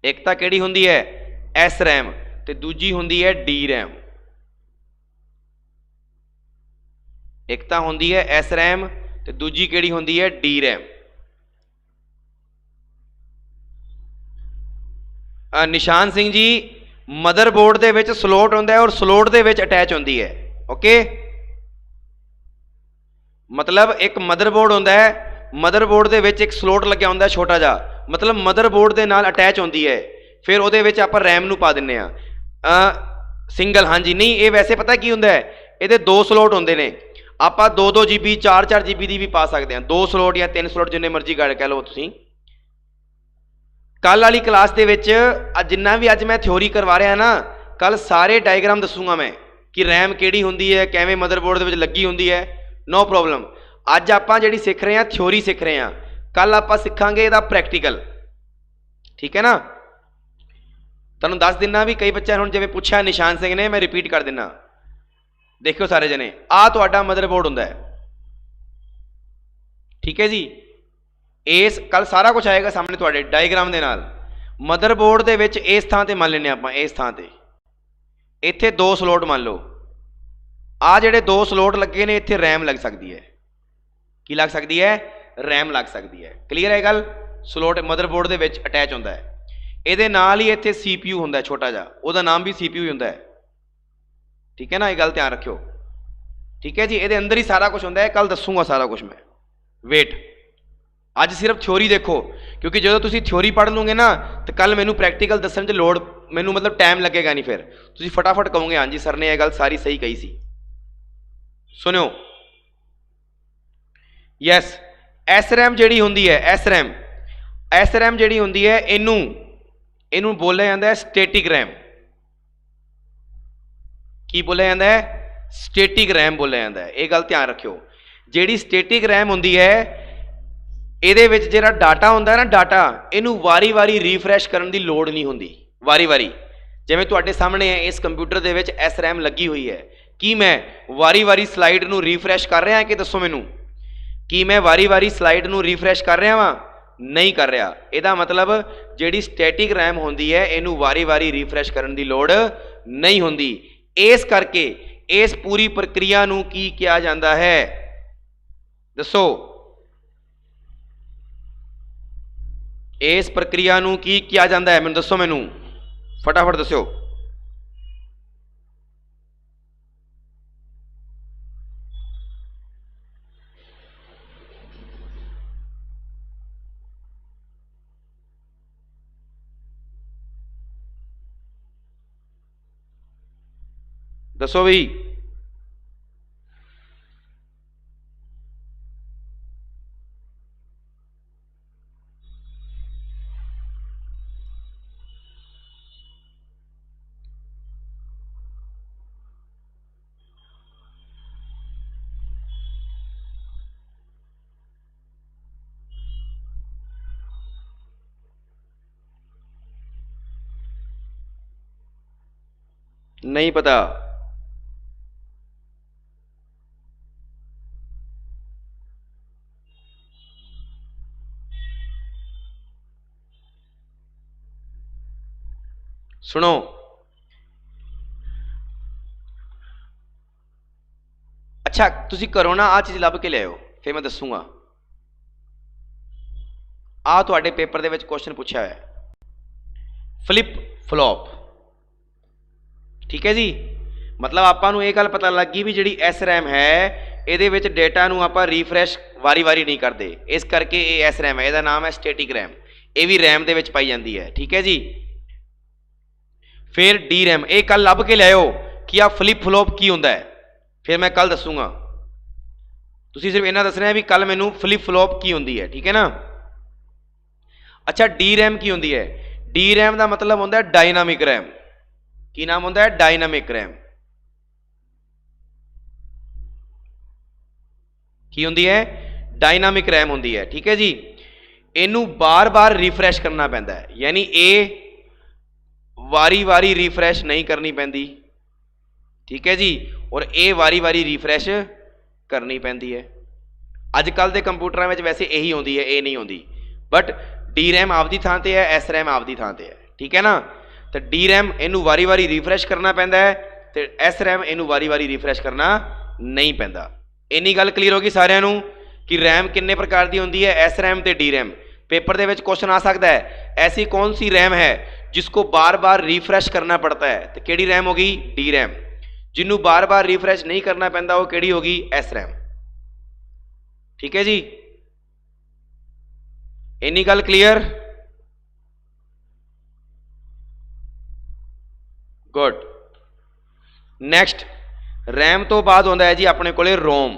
एक तो केड़ी होंदी है? एस रैम, ते दूजी होंदी है डी रैम। एक तो होंदी है एस रैम ते दूजी केड़ी होंदी है? D RAM. निशान सिंह जी, मदरबोर्ड दे विच स्लोट होंदा है और स्लोट दे विच अटैच होंदी है। ओके, मतलब एक मदरबोर्ड होंदा है, मदरबोर्ड दे विच एक स्लोट लग्या होंदा है छोटा जा, मतलब मदरबोर्ड दे नाल अटैच होंदी है। फिर उहदे विच आपां रैम नूं पा दिंने आ सिंगल। हाँ जी, नहीं ये वैसे पता की हुंदा है, इहदे दो स्लोट होंदे ने। आपां 2-2 GB 4-4 GB दी भी पा सकते हैं, दो स्लोट या 3 स्लोट जिन्ने मर्जी कह लो तुसीं। कल वाली क्लास के जिन्ना भी अज मैं थ्योरी करवा रहा ना, कल सारे डायग्राम दसूँगा मैं कि रैम केड़ी होंदी है, किवें मदरबोर्ड दे विच लगी होंदी है। No problem. अज आपां जिहड़ी सीख रहे हैं थ्योरी सीख रहे हैं, कल आपां सीखांगे इहदा प्रैक्टिकल। ठीक है ना? तुहानूं दस दिना भी, कई बच्चों हुण जिवें पुछया निशान सिंह ने, मैं रिपीट कर दिना। देखियो सारे जने, आ तुहाडा मदरबोर्ड हुंदा है। ठीक है जी, इस कल सारा कुछ आएगा सामने थोड़े डायग्राम के नाल। मदरबोर्ड के विच इस थां ते मान लेने आप, इस थां ते इत्थे दो स्लोट मान लो, आ जेडे दो स्लोट लगे ने, इत्थे रैम लग सकती है। की लग सकती है? रैम लग सकती है। क्लीयर है गल? स्लोट मदरबोर्ड के विच अटैच होंदा है। इहदे नाल ही इत्थे CPU होंदा है छोटा जा, उहदा नाम भी CPU ही होंदा है। ठीक है ना, ये गल ध्यान रखियो। ठीक है जी, ये अंदर ही सारा कुछ होंदा है, कल दसूँगा सारा कुछ मैं। वेट, अज सिर्फ थ्योरी देखो, क्योंकि जो तुम थ्योरी पढ़ लोगे ना तो कल मैनू प्रैक्टिकल दसन च लोड़, मैनू मतलब टाइम लगेगा नहीं। फिर तुम फटाफट कहोगे हाँ जी सर ने यह गल सारी सही कही सी। सुनो, यस, एस रैम जी होंगी है, एस रैम जी होंगी है, इनू बोलिया जाता है स्टेटिक रैम। की बोलिया जाता है? स्टेटिक रैम बोलिया जाता है। ये गल ध्यान रखियो, जी स्टेटिक रैम होंगी है, ये जो डाटा होंगे ना, डाटा इनू वारी वारी रीफ्रैश करने की लोड़ नहीं होंगी। वारी वारी जिवें तुहाडे सामने है, इस कंप्यूटर के विच एस रैम लगी हुई है, कि मैं वारी वारी स्लाइड नू रीफ्रैश कर रहा कि दसो मैनू, कि मैं वारी वारी स्लाइड नू रीफ्रैश कर रहा वा? नहीं कर रहा। यदा मतलब जी स्टैटिक रैम होंगी है, इनू वारी वारी रीफ्रैश करने की लोड़ नहीं होंगी। इस करके इस पूरी प्रक्रिया नू की किया जाता है? दसो, इस प्रक्रिया नू की किया जाता है? मैनू दसो, मैनू फटाफट दस्यो। दसो भी। नहीं पता। सुनो, अच्छा तुसी करो ना, आ चीज़ लभ के लियाओ फिर मैं दसूँगा। आ तुहाडे पेपर दे विच क्वेश्चन पूछा है फ्लिप फ्लॉप, ठीक है जी। मतलब आपां नूं ये गल पता लग गई भी जिहड़ी एस रैम है इहदे विच डेटा नूं आपां रीफ्रैश वारी वारी नहीं करते, इस करके ये एस रैम है, इहदा नाम है स्टैटिक रैम, ये भी रैम दे विच पाई जाती है, ठीक है जी। फिर डी रैम, ये कल लभ के लियाओ कि आ फ्लिप फ्लॉप की हुंदा है, फिर मैं कल दसूँगा। तुसीं सिर्फ इन्ना दसना है भी कल मैनूं फ्लिप फ्लॉप की हुंदी है, ठीक है ना। अच्छा डी रैम की हुंदी है, डी रैम का मतलब होंदा है डायनामिक रैम। की नाम होंदा है? Dynamic RAM. की हुंदी है? डायनामिक रैम हुंदी है, ठीक है जी। इनू बार बार रिफ्रैश करना पैंदा है, यानी ए वारी वारी रिफ्रैश नहीं करनी पैंदी, ठीक है जी, और ए वारी वारी रिफ्रैश करनी पैंदी है। अजकल के कंप्यूटरों में वैसे यही होंदी है, ए नहीं होंदी, बट डी रैम आपदी थां ते है, एस रैम आपदी थां ते है, ठीक है ना। तो डी रैम इनू वारी वारी रिफ्रैश करना पैंदा है, तो एस रैम इनू वारी वारी रिफ्रैश करना नहीं पैंदा। इन्नी गल क्लीयर होगी सारिਆਂ ਨੂੰ कि रैम किन्ने प्रकार की होंदी है, एस रैम ते D RAM. Paper they which question आ सकता है ऐसी कौन सी रैम है जिसको बार बार रिफ्रैश करना पड़ता है, तो केड़ी रैम होगी? D RAM. जिन्हों बार बार रिफ्रैश नहीं करना पैंदा वो केड़ी होगी? एस रैम, ठीक है जी। इन्नी गल क्लीयर? गुड। नैक्सट रैम तो बाद होंदा है जी अपने कोले रोम।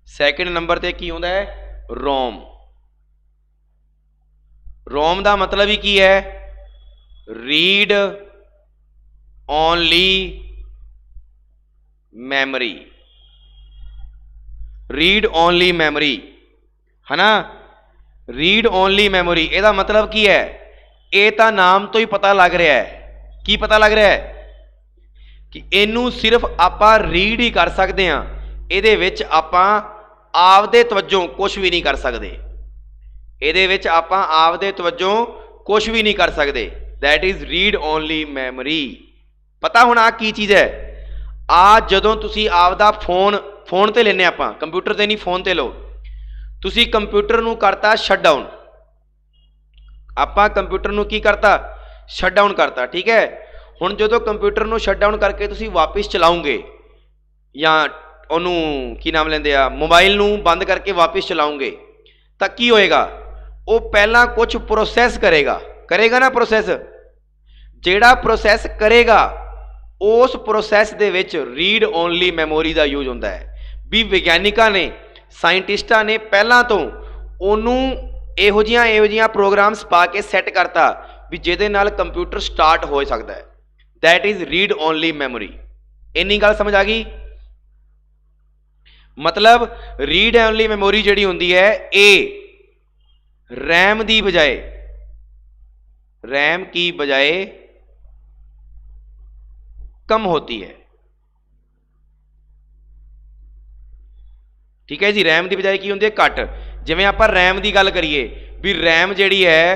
सैकेंड नंबर ते की होंदा है? रोम। रोम का मतलब ही की है? Read only memory. Read only memory है ना, रीड ओनली मैमोरी। ਇਹਦਾ मतलब की है? ये तो नाम तो ही पता लग रहा है, की पता लग रहा है कि इनू सिर्फ आपां रीड ही कर सकते हैं, ਇਹਦੇ ਵਿੱਚ आपां आपदे तवज्जों कुछ भी नहीं कर सकते, ਇਹਦੇ ਵਿੱਚ आपां आपदे तवज्जों कुछ भी नहीं कर सकते। That is read only memory. पता होना की चीज़ है? आ जदों तुसी आपदा फोन ते लेने, आपां कंप्यूटर ते नहीं फोन ते लो, तुसी कंप्यूटर नूं करता शट डाउन, आपां कंप्यूटर नूं की करता? शट डाउन करता, ठीक है। हुण जदों कंप्यूटर नूं शट डाउन करके तुसी वापस चलाओगे या उन्हों की नाम लेंदे आ मोबाइल नूं बंद करके वापस चलाओगे, तो की होएगा? वो पहला कुछ प्रोसैस करेगा ना, प्रोसैस जिहड़ा प्रोसैस करेगा उस प्रोसैस दे विच रीड ओनली मैमोरी का यूज होंदा है। भी विग्यानिकां ने, साइंटिस्टां ने पहलां तो उन्होंने इहो जिहियां प्रोग्राम्स पा के सैट करता भी जिहदे नाल कंप्यूटर स्टार्ट हो सकता है। That is read only memory. इन्नी गल समझ आ गई? मतलब रीड ओनली मैमोरी जिहड़ी हुंदी है ए रैम की बजाय कम होती है, ठीक है जी। रैम की बजाय की होंदी है? घट। जिवें आपां रैम की गल करिए भी रैम जिहड़ी है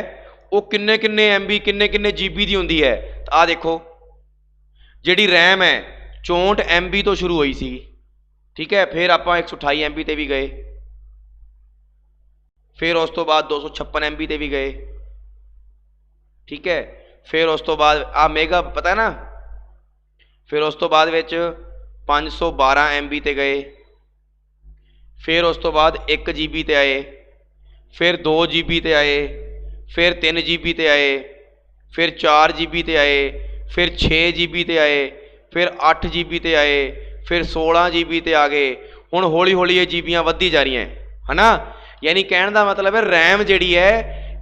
वो किन्ने किन्ने MB किन्ने किन्ने GB की होंदी है, आ देखो जिहड़ी रैम है 64 MB तो शुरू हुई सी, ठीक है, फिर आपां 128 MB ते भी गए, फिर उस तो बाद 256 MB ते भी गए, ठीक है, फिर उस तो बाद आ मेगा पता है ना, फिर उस तो बाद विच 512 MB ते गए, फिर उस तो बाद 1 GB ते आए, फिर 2 GB ते आए, फिर 3 GB ते आए, फिर 4 GB ते आए, फिर 6 GB ते आए, फिर 8 GB ते आए, फिर 16 GB ते आ गए। हुण हौली हौली ये जीबियां वधदी जा रही हैं, है ना। यानी कहने का मतलब है रैम जिहड़ी है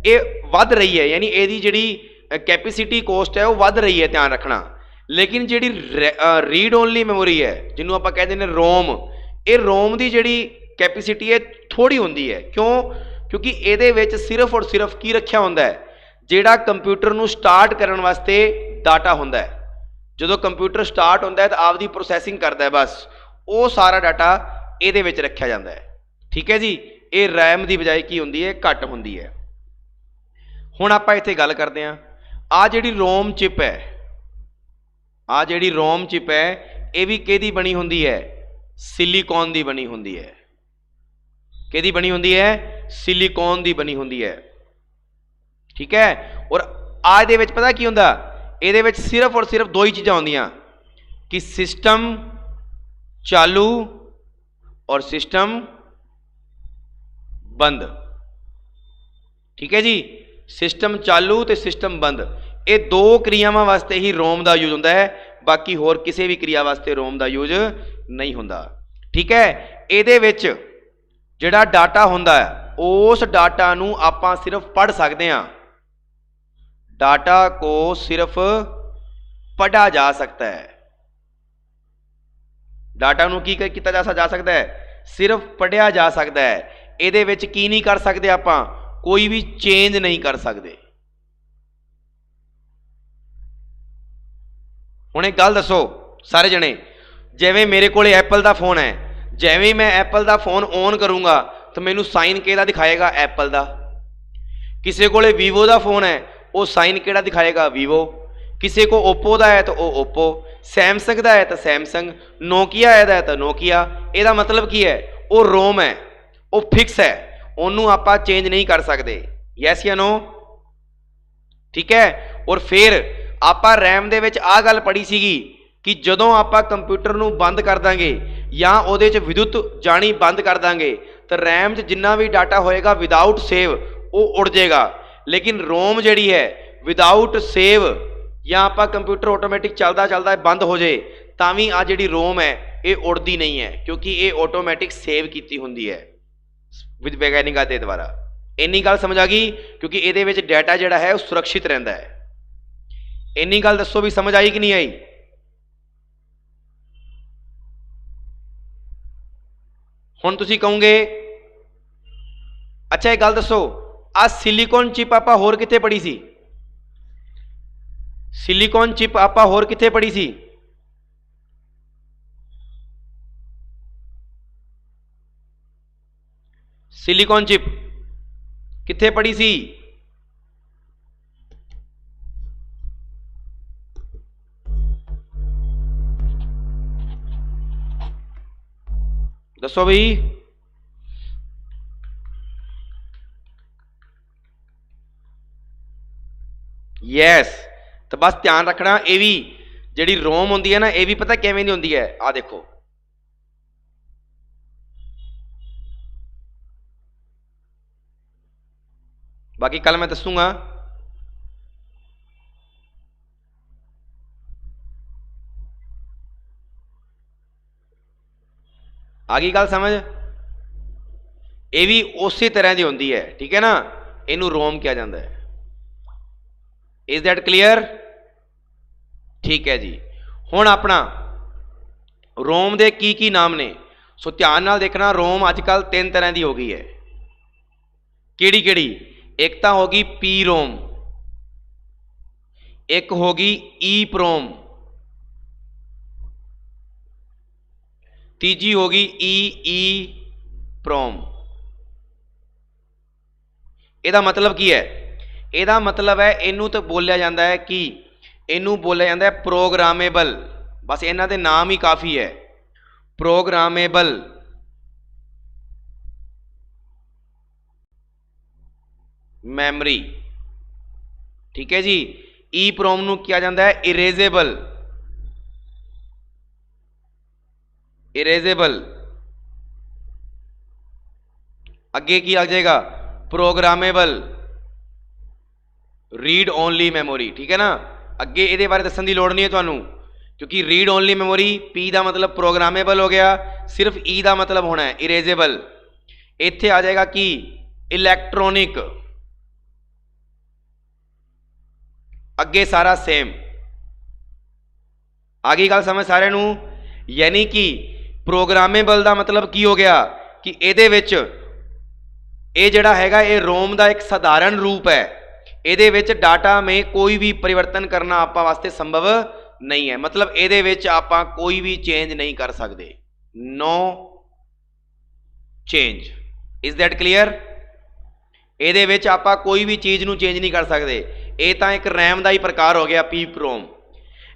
ये वध रही है, यानी इहदी जिहड़ी कैपेसिटी कोस्ट है वो वध रही है, ध्यान रखना। लेकिन जिहड़ी रीड ओनली मैमोरी है जिन्हों आपां कहते हैं रोम, ये रोम की जिहड़ी कैपेसिटी है थोड़ी होंदी है। क्यों? क्योंकि ये सिर्फ और सिर्फ की रखा होंदा है, जिहड़ा कंप्यूटर नूं स्टार्ट करने वास्ते डाटा होंदा है। जो कंप्यूटर स्टार्ट होंदा है तो आपकी प्रोसैसिंग करता है, बस वो सारा डाटा ये रखा जाता है। ठीक है जी, ये रैम की बजाय की होंदी है, घट होंदी है। हुण आपां इत्थे गल करते हैं, आ जिहड़ी रोम चिप है, आ जिहड़ी रोम चिप है ये भी किहदी बनी होंदी है? सिलिकॉन की बनी होंदी है। किहदी बनी होंदी है? सिलिकॉन की बनी होंदी है। ठीक है, और आज दे विच पता की हुंदा, इहदे विच सिर्फ और सिर्फ दो ही चीज़ां होंदियां कि सिस्टम चालू और सिस्टम बंद। ठीक है जी, सिस्टम चालू तो सिस्टम बंद, ये दो क्रियावां वास्ते ही रोम का यूज होंदा है, बाकी होर किसी भी क्रिया वास्ते रोम का यूज नहीं होंदा। ठीक है, इहदे विच जिहड़ा डाटा होंदा है उस डाटा नूं आपां सिर्फ पढ़ सकते हैं, डाटा को सिर्फ पढ़ा जा सकता है। डाटा नूं की किया जा सकता है? सिर्फ पढ़िया जा सकता है। इहदे विच की नहीं कर सकते आपां? कोई भी चेंज नहीं कर सकते। हुण एक गल दसो सारे जने, जिवें मेरे को एप्पल का फोन है, जिवें मैं एप्पल का फोन ऑन करूँगा तो मैनू साइन किहदा दिखाएगा? एप्पल का। किसी को वीवो का फोन है, वो साइन किहड़ा दिखाएगा? वीवो। किसी को ओप्पो का है तो वो ओप्पो, सैमसंग का है तो सैमसंग, नोकिया है तो नोकिया। ਇਹਦਾ मतलब की है? वो रोम है, वो फिक्स है, ਉਹਨੂੰ ਆਪਾਂ चेंज नहीं कर सकते। यस या नो? ठीक है, और फिर ਆਪਾਂ रैम ਦੇ ਵਿੱਚ ਆ ਗੱਲ ਪੜ੍ਹੀ ਸੀਗੀ कि ਜਦੋਂ ਆਪਾਂ कंप्यूटर ਨੂੰ बंद कर ਦਾਂਗੇ ਜਾਂ ਉਹਦੇ 'ਚ विद्युत जानी बंद कर ਦਾਂਗੇ तो रैम 'ਚ जिन्ना भी डाटा होएगा विदाउट सेव वो उड़ जाएगा, लेकिन रोम जिहड़ी है विदाउट सेव या आप कंप्यूटर ऑटोमैटिक चलता चलता बंद हो जाए तो भी आ जिहड़ी रोम है ये उड़ती नहीं है, क्योंकि ये ऑटोमैटिक सेव की होंदी है विद वैज्ञानिकों के द्वारा। इन्नी गल समझ आ गई, क्योंकि ये डाटा जिहड़ा है वो सुरक्षित रहिंदा है। इन्नी गल दसो भी समझ आई कि नहीं आई? हुण तुसीं कहोगे अच्छा एक गल दसो, आ सिलिकॉन चिप आपां होर कित्थे पढ़ी सी? सिलिकॉन चिप आपां होर कित्थे पढ़ी सी? सिलिकॉन चिप कित्थे पढ़ी सी? दसो भाई। यस, तो बस ध्यान रखना, ये भी जिहड़ी रोम होंदी है ना, ये भी पता किवें दी होंदी है? आ देखो, बाकी कल मैं दसूंगा। आ गई गल समझ? ये भी उसी तरह की होंदी है। ठीक है ना, इनू रोम कहा जाता है। Is that clear? ठीक है जी। हुण अपना रोम दे की नाम ने, सो ध्यान नाल देखना। रोम अजकल 3 तरह की हो गई है। किहड़ी किहड़ी? एक तो होगी पी रोम, एक होगी ई प्रोम, तीजी होगी ई प्रोम। ਇਹਦਾ मतलब की है? ਇਹਦਾ मतलब है इनू तो बोलिया जाता है कि इनू बोलिया जाता है प्रोग्रामेबल। बस इन्हां दे नाम ही काफ़ी है, प्रोग्रामेबल मैमरी। ठीक है जी। ई प्रोम नू किया जाता है इरेजेबल, इरेजेबल। अगे की आ जाएगा? Programmable read only memory. ठीक है ना, अगे ये बारे दसन की लोड़ नहीं है तुहानू, क्योंकि रीड ओनली मेमोरी पी का मतलब प्रोग्रामेबल हो गया, सिर्फ ई का मतलब होना है इरेजेबल। इत्थे आ जाएगा कि इलैक्ट्रॉनिक, अगे सारा सेम। आ गई गल समझ सारे नू? यानी कि प्रोग्रामेबल का मतलब की हो गया कि ये जिहड़ा हैगा ये रोम का एक साधारण रूप है, ਇਹਦੇ ਵਿੱਚ ਡਾਟਾ में कोई भी परिवर्तन करना ਆਪਾਂ ਵਾਸਤੇ संभव नहीं है, मतलब ਇਹਦੇ ਵਿੱਚ ਆਪਾਂ कोई भी चेंज नहीं कर सकते, no change. Is that clear? ਇਹਦੇ ਵਿੱਚ ਆਪਾਂ कोई भी चीज़ ਨੂੰ चेंज नहीं कर सकते। ਇਹ ਤਾਂ एक रैम ਦਾ ਹੀ प्रकार हो गया EEPROM।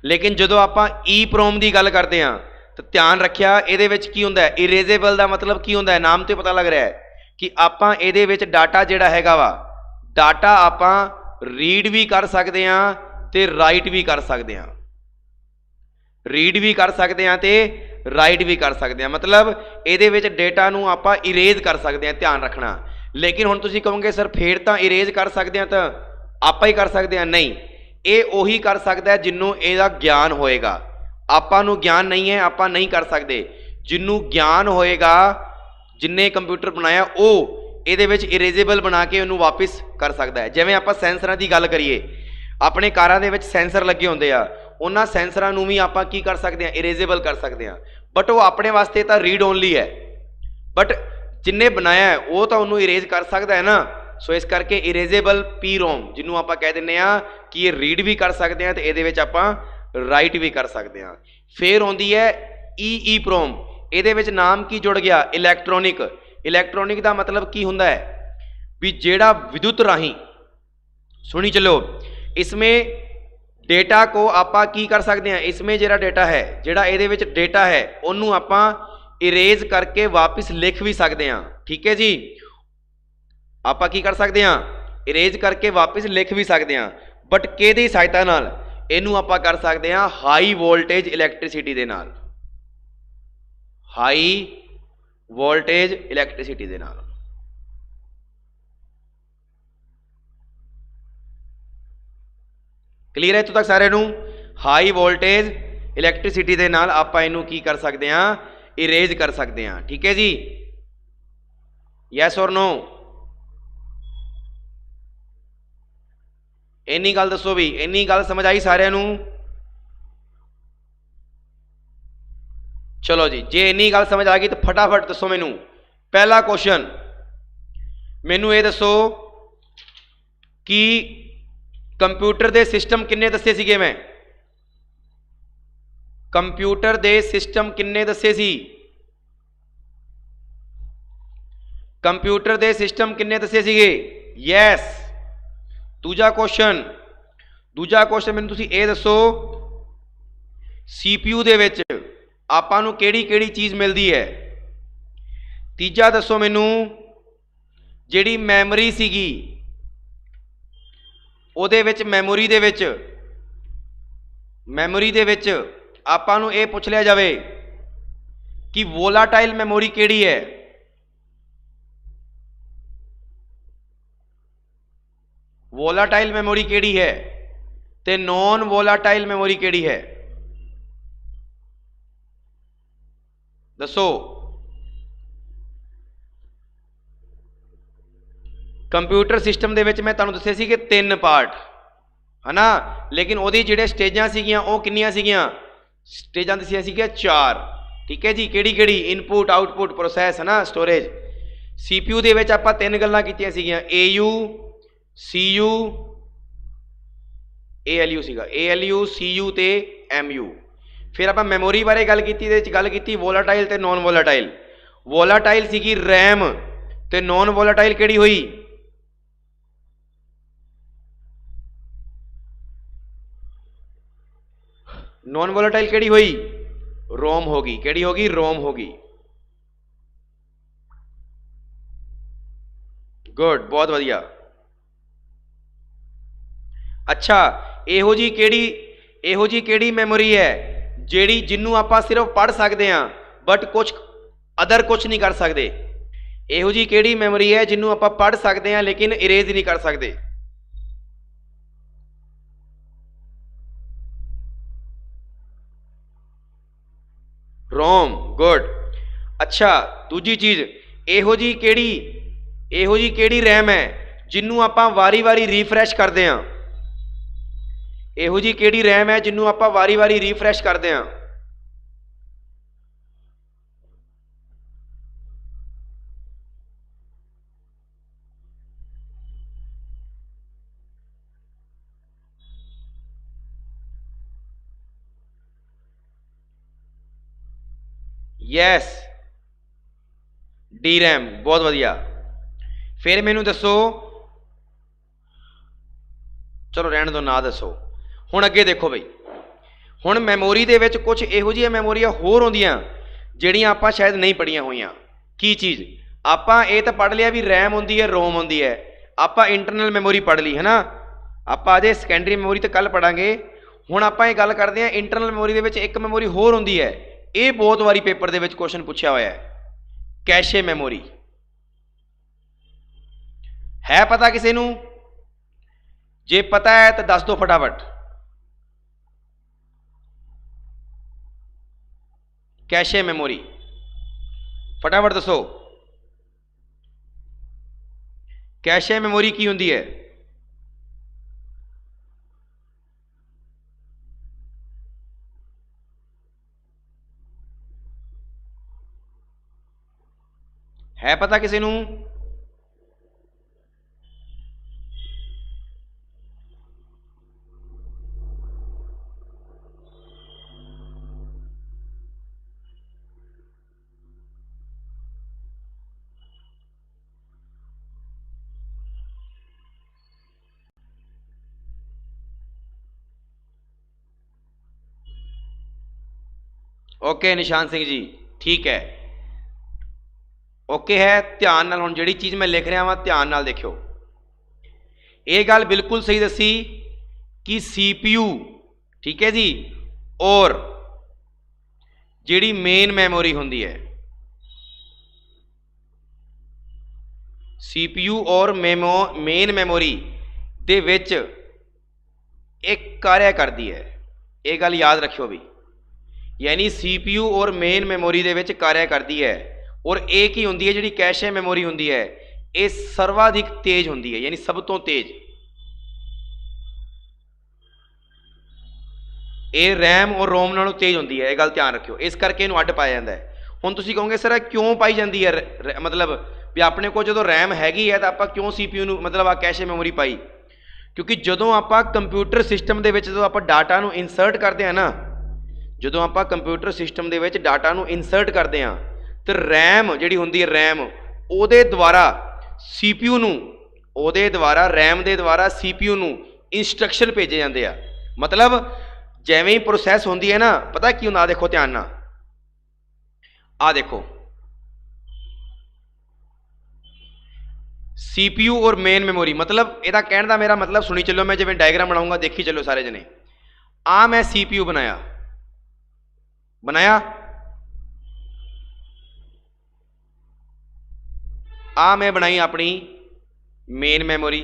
लेकिन ਜਦੋਂ ਆਪਾਂ EEPROM ਦੀ ਗੱਲ ਕਰਦੇ ਹਾਂ ਤਾਂ ਧਿਆਨ ਰੱਖਿਆ ਇਹਦੇ ਵਿੱਚ ਕੀ ਹੁੰਦਾ ਹੈ, ਇਰੇਜ਼ੇਬਲ ਦਾ ਮਤਲਬ ਕੀ ਹੁੰਦਾ ਹੈ, ਨਾਮ ਤੋਂ ਪਤਾ ਲੱਗ ਰਿਹਾ ਹੈ कि ਆਪਾਂ ਇਹਦੇ ਵਿੱਚ ਡਾਟਾ ਜਿਹੜਾ ਹੈਗਾ ਵਾ, ਡਾਟਾ ਆਪਾਂ रीड भी कर सकते हैं तो राइट भी कर सकते हैं, रीड भी कर सकते हैं तो राइट भी कर सकते हैं, मतलब ਇਹਦੇ ਵਿੱਚ डेटा ਨੂੰ ਆਪਾਂ इरेज कर सकते हैं, ध्यान रखना। लेकिन हुण तुसीं कहोगे सर फिर तो इरेज कर सकते हैं तो आप ही कर सकते हैं, नहीं, ये ਉਹੀ कर सकता है जिन्हों ਇਹਦਾ ज्ञान होएगा। ਆਪਾਂ ਨੂੰ ज्ञान नहीं है, ਆਪਾਂ नहीं कर सकते। जिन्हों ज्ञान होएगा, जिन्हें कंप्यूटर बनाया वो ਇਹਦੇ ਵਿੱਚ ਇਰੇਜ਼ੇਬਲ ਬਣਾ ਕੇ ਉਹਨੂੰ ਵਾਪਿਸ ਕਰ ਸਕਦਾ ਹੈ। ਜਿਵੇਂ ਆਪਾਂ ਸੈਂਸਰਾਂ ਦੀ ਗੱਲ ਕਰੀਏ, ਆਪਣੇ ਕਾਰਾਂ ਦੇ ਵਿੱਚ ਸੈਂਸਰ ਲੱਗੇ ਹੁੰਦੇ ਆ, ਉਹਨਾਂ ਸੈਂਸਰਾਂ ਨੂੰ ਵੀ ਆਪਾਂ ਕੀ ਕਰ ਸਕਦੇ ਹਾਂ, ਇਰੇਜ਼ੇਬਲ ਕਰ ਸਕਦੇ ਹਾਂ, ਬਟ ਉਹ ਆਪਣੇ ਵਾਸਤੇ ਤਾਂ ਰੀਡ ਓਨਲੀ ਹੈ, ਬਟ ਜਿੰਨੇ ਬਣਾਇਆ ਉਹ ਤਾਂ ਉਹਨੂੰ ਇਰੇਜ਼ ਕਰ ਸਕਦਾ ਹੈ ਨਾ। ਸੋ ਇਸ ਕਰਕੇ ਇਰੇਜ਼ੇਬਲ PROM ਜਿਹਨੂੰ ਆਪਾਂ ਕਹਿ ਦਿੰਦੇ ਆ ਕਿ ਇਹ ਰੀਡ ਵੀ ਕਰ ਸਕਦੇ ਹਾਂ ਤੇ ਇਹਦੇ ਵਿੱਚ ਆਪਾਂ ਰਾਈਟ ਵੀ ਕਰ ਸਕਦੇ ਹਾਂ। ਫਿਰ ਆਉਂਦੀ ਹੈ EEPROM, ਇਹਦੇ ਵਿੱਚ ਨਾਮ ਕੀ ਜੁੜ ਗਿਆ, ਇਲੈਕਟ੍ਰੋਨਿਕ। इलैक्ट्रॉनिक का मतलब की होंदा है भी जेड़ा विद्युत राही, सुनी चलो, इसमें डेटा को आपां की कर सकते हैं, इसमें जेड़ा डेटा है, जेड़ा इहदे विच डेटा है उन्होंने आपां इरेज करके वापस लिख भी सकते हैं। ठीक है जी, आपां की कर सकते हैं, इरेज करके वापस लिख भी सकते हैं, बट किहदी सहायता नाल, इहनूं आपां कर सकते हैं हाई वोल्टेज इलैक्ट्रिसिटी दे नाल, हाई वोल्टेज इलैक्ट्रिसिटी दे नाल। क्लीयर है इत्थों तक सारे नूं? हाई वोल्टेज इलैक्ट्रिसिटी दे नाल आपां इहनूं की कर सकते हैं, इरेज कर सकते हैं। ठीक है जी, यस और नो? इन्नी गल दसो भी, इन्नी गल समझ आई सारिਆਂ नूं? चलो जी, जे इन्नी गल समझ आ गई तो फटाफट दसो मैनू पहला क्वेश्चन, मैनू ये दसो कि कंप्यूटर दे सिस्टम किन्ने दसे सीगे, मैं कंप्यूटर दे सिस्टम किन्ने दसे सी, कंप्यूटर दे सिस्टम किन्ने दसे सीगे? यस। दूजा क्वेश्चन, दूजा क्वेश्चन मैनू तुसीं ये दसो CPU दे विच आपां नूं किहड़ी किहड़ी चीज़ मिलती है। तीजा दसो मैनू जिहड़ी मैमरी सीगी उहदे विच मैमोरी दे विच आपां नूं इह पुछ लिया जावे कि वोलाटाइल मैमोरी किहड़ी है, वोलाटाइल मैमोरी किहड़ी है ते नॉन वोलाटाइल मैमोरी किहड़ी है, दसो। कंप्यूटर सिस्टम दे विच मैं तुहानूं दस्से सी कि 3 पार्ट है ना, लेकिन उहदी जिहड़े स्टेजां सीगियां ओह किन्नियां सीगियां, स्टेजां दस्सियां सीगियां 4। ठीक है जी, किहड़ी किहड़ी? इनपुट आउटपुट प्रोसैस है ना, स्टोरेज। CPU दे विच आपां 3 गल्लां कीतियां सीगियां, AU CU ALU सीगा, ALU CU ते MU। फिर आप मैमोरी बारे गल की वोलाटाइल ते नॉन वोलाटाइल। वोलाटाइल सीगी रैम ते नॉन वोलाटाइल किहड़ी हुई, नॉन वोलाटाइल किहड़ी हुई, रोम होगी। किहड़ी होगी? रोम होगी। गुड, बहुत वधिया। अच्छा, इहो जी किहड़ी मैमोरी है जिहड़ी जिन्नू आपां सिर्फ पढ़ सकते हैं बट कुछ अदर कुछ नहीं कर सकते? इहो जी किहड़ी मैमोरी है जिन्नू आपां पढ़ सकते हैं लेकिन इरेज नहीं कर सकते? रोम, गुड। अच्छा, दूजी चीज़, इहो जी किहड़ी रैम है जिन्नू आपां वारी वारी रीफ्रैश करते हैं? इहो जी किहड़ी रैम है जिन्नू आपां वारी वारी रीफ्रैश करते हैं? यस DRAM, बहुत वधिया। फिर मैनू दसो, चलो रहने दो ना दसो, हुण अगे देखो बई, हुण मैमोरी दे विच कुछ इहो जिहियां मैमोरीआं होर होंदियां जिहड़ियां आपां शायद नहीं पढ़ियां होईयां। की चीज़? आपां ये तो पढ़ लिया भी रैम होंदी है, रोम होंदी है, आपां इंटरनल मैमोरी पढ़ ली है ना, आपां अजे सैकेंडरी मैमोरी तो कल पढ़ांगे। हुण आपां ये गल करदे हां इंटरनल मैमोरी दे विच एक मैमोरी होर होंदी है, ये बहुत वारी पेपर दे विच क्वेश्चन पुछया होया है, कैशे मैमोरी। है पता किसी नूं? जे पता है तो दस दो फटाफट। कैशे मैमोरी फटाफट दसो, कैशे मैमोरी की होंदी है? है पता किसी नूं? ओके निशान सिंह जी, ठीक है, ओके है। ध्यान नाल हुण जिहड़ी चीज़ मैं लिख रहा वां ध्यान नाल देखियो। ये गल बिल्कुल सही दसी कि CPU, ठीक है जी, और जिहड़ी मेन मैमोरी हुंदी है, CPU और मेन मैमोरी दे विच एक कार्य करती है, ये गल याद रखियो भी। यानी CPU और मेन मैमोरी दे विच कार्य करती है, और एक ही होंदी है जिहड़ी कैशे मैमोरी होंदी है, ये सर्वाधिक तेज होंदी है, यानी सब तो तेज। ये रैम और रोम नालों तेज होंदी है, ये गल ध्यान रखियो, इस करके इहनूं अड्ड पाया जाता है। हुण तुसीं कहोगे सर क्यों पाई जाती है, मतलब भी अपने को जो रैम हैगी है तो आप क्यों CPU नूं मतलब आ कैशे मैमोरी पाई? क्योंकि जदों आप कंप्यूटर सिस्टम दे विच जदों आप डाटा नूं इंसर्ट करते हैं ना, जदों आप कंप्यूटर सिस्टम दे विच डाटा नूं इंसर्ट करते हैं तो रैम जिहड़ी हुंदी है, रैम उहदे द्वारा CPU नूं, उहदे द्वारा रैम दे द्वारा CPU नूं इंस्ट्रक्शन भेजे जाते हैं। मतलब जिवें ही प्रोसैस होंदी है ना, पता की हुंदा, देखो ध्यान नाल, आ देखो CPU और मेन मैमोरी, मतलब इहदा कहण दा मेरा मतलब सुनी चलो, मैं जिवें डायग्राम बनाऊंगा देखी चलो सारे जने। आ मैं CPU बनाया, आ मैं बनाई अपनी मेन मैमोरी,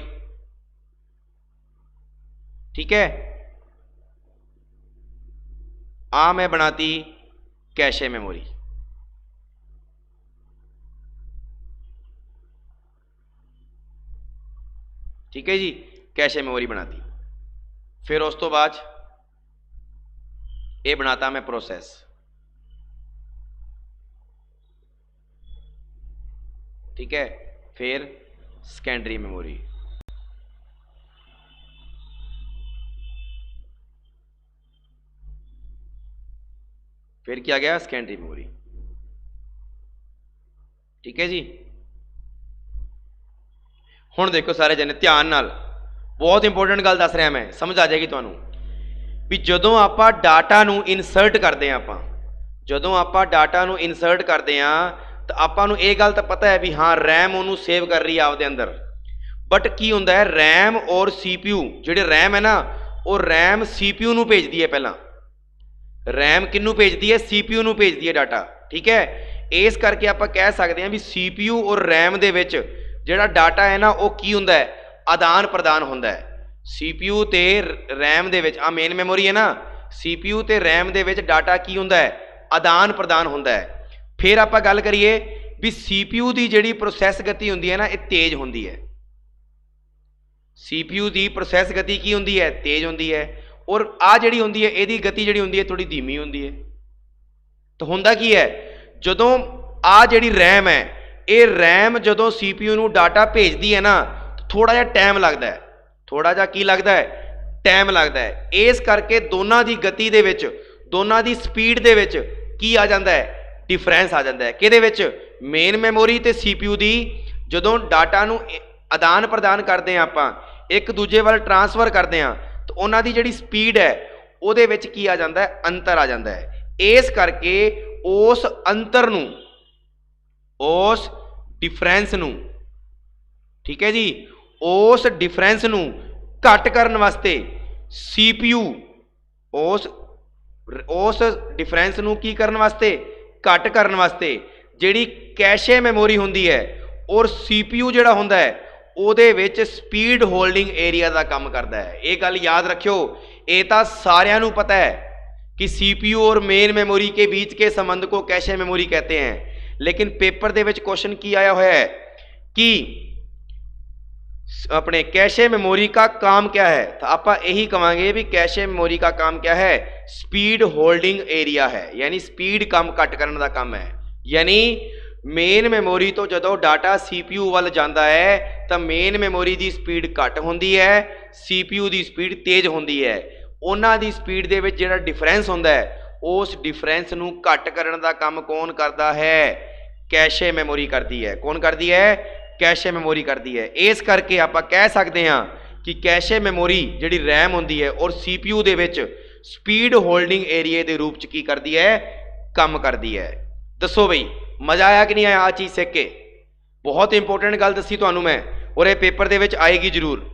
ठीक है, आ मैं बनाती कैशे मैमोरी, ठीक है जी, कैशे मैमोरी बनाती। फिर उस तो बाद ये बनाता मैं प्रोसेस, ठीक है, फिर सेकेंडरी मैमोरी, फिर क्या गया सेकेंडरी मैमोरी, ठीक है जी। हुण देखो सारे जने ध्यान नाल, बहुत इंपोर्टेंट गल दस रहा मैं, समझ आ जाएगी तुहानूं भी जदों आपां डाटा नूं इंसर्ट करते हैं, आपां जदों आपां डाटा नूं इंसर्ट करते हैं तो आपां नूं ये गल तो पता है भी हाँ रैम उन्होंने सेव कर रही है आपदे अंदर, बट की हुंदा है रैम और CPU, जिहड़े रैम है ना वो रैम CPU नूं भेजदी है, पहला रैम किनूं भेजदी है, CPU नूं भेजदी है डाटा, ठीक है। इस करके आपां कह सकते हैं भी CPU और रैम दे विच जिहड़ा डाटा है ना वो की हुंदा है, आदान प्रदान हुंदा है। CPU ते रैम दे विच, आ मेन मैमोरी है ना, CPU ते रैम दे विच डाटा की हुंदा है, आदान प्रदान हुंदा है। फिर आपां गल करिए भी CPU दी जिहड़ी प्रोसैस गति हुंदी है ना ये तेज हुंदी है, CPU दी प्रोसैस गति की हुंदी है, तेज हुंदी है, और आ जिहड़ी हुंदी है इहदी गति जिहड़ी हुंदी है थोड़ी धीमी हुंदी है। तो हुंदा की है, जदों आ जिहड़ी रैम है ये रैम जदों CPU नूं डाटा भेजदी है ना तो थोड़ा जिहा टाइम लगता है, थोड़ा जिहा की लगता है, टाइम लगता है। इस करके दोनों की गति दे विच, दोनों की स्पीड दे विच की आ जाता है, डिफरेंस आ जाता है किहदे विच मेन मैमोरी ते CPU दी जदों डाटा नूं आदान प्रदान करते हैं आपां एक दूजे वाल ट्रांसफर करते हैं तो उन्हां दी जिहड़ी स्पीड है उहदे विच की आ जाता है अंतर आ जाता है इस करके उस अंतर नूं उस डिफरेंस नूं ठीक है जी उस डिफरेंस नूं घट करन वास्ते CPU उस डिफरेंस नूं की करन वास्ते घट करन वास्ते जिहड़ी कैशे मैमोरी हुंदी है और CPU जिहड़ा हुंदा है उहदे विच स्पीड होल्डिंग एरिया का काम करता है। ये गल याद रखियो ये तो सारिਆਂ नूं पता है कि CPU और मेन मेमोरी के बीच के संबंध को कैशे मेमोरी कहते हैं, लेकिन पेपर दे विच क्वेश्चन की आया हुआ है कि अपने कैशे मेमोरी का काम क्या है, तो आप यही कहेंगे भी कैशे मेमोरी का काम क्या है, स्पीड होल्डिंग एरिया है, यानी स्पीड कम घट करने का काम है। यानी मेन मेमोरी तो जदों डाटा CPU वाल जाता है तो मेन मेमोरी की स्पीड घट होंदी है, CPU की स्पीड तेज होंदी है। उन्हां दी स्पीड दे विच जिहड़ा डिफरेंस होंदा है उस डिफरेंस नूं घट करने का काम कौन करता है, कैशे मेमोरी करती है। कौन करती है, कैशे मेमोरी करती है। इस करके आप कह सकते हैं कि कैशे मेमोरी जिहड़ी रैम होंदी है और CPU दे विच स्पीड होल्डिंग एरिए के रूप च की करती है, काम करती है। दसो बई मजा आया कि नहीं आया आ चीज़ सीख के? बहुत इंपोर्टेंट गल दसी तुहानूं मैं और ये पेपर दे विच आएगी जरूर।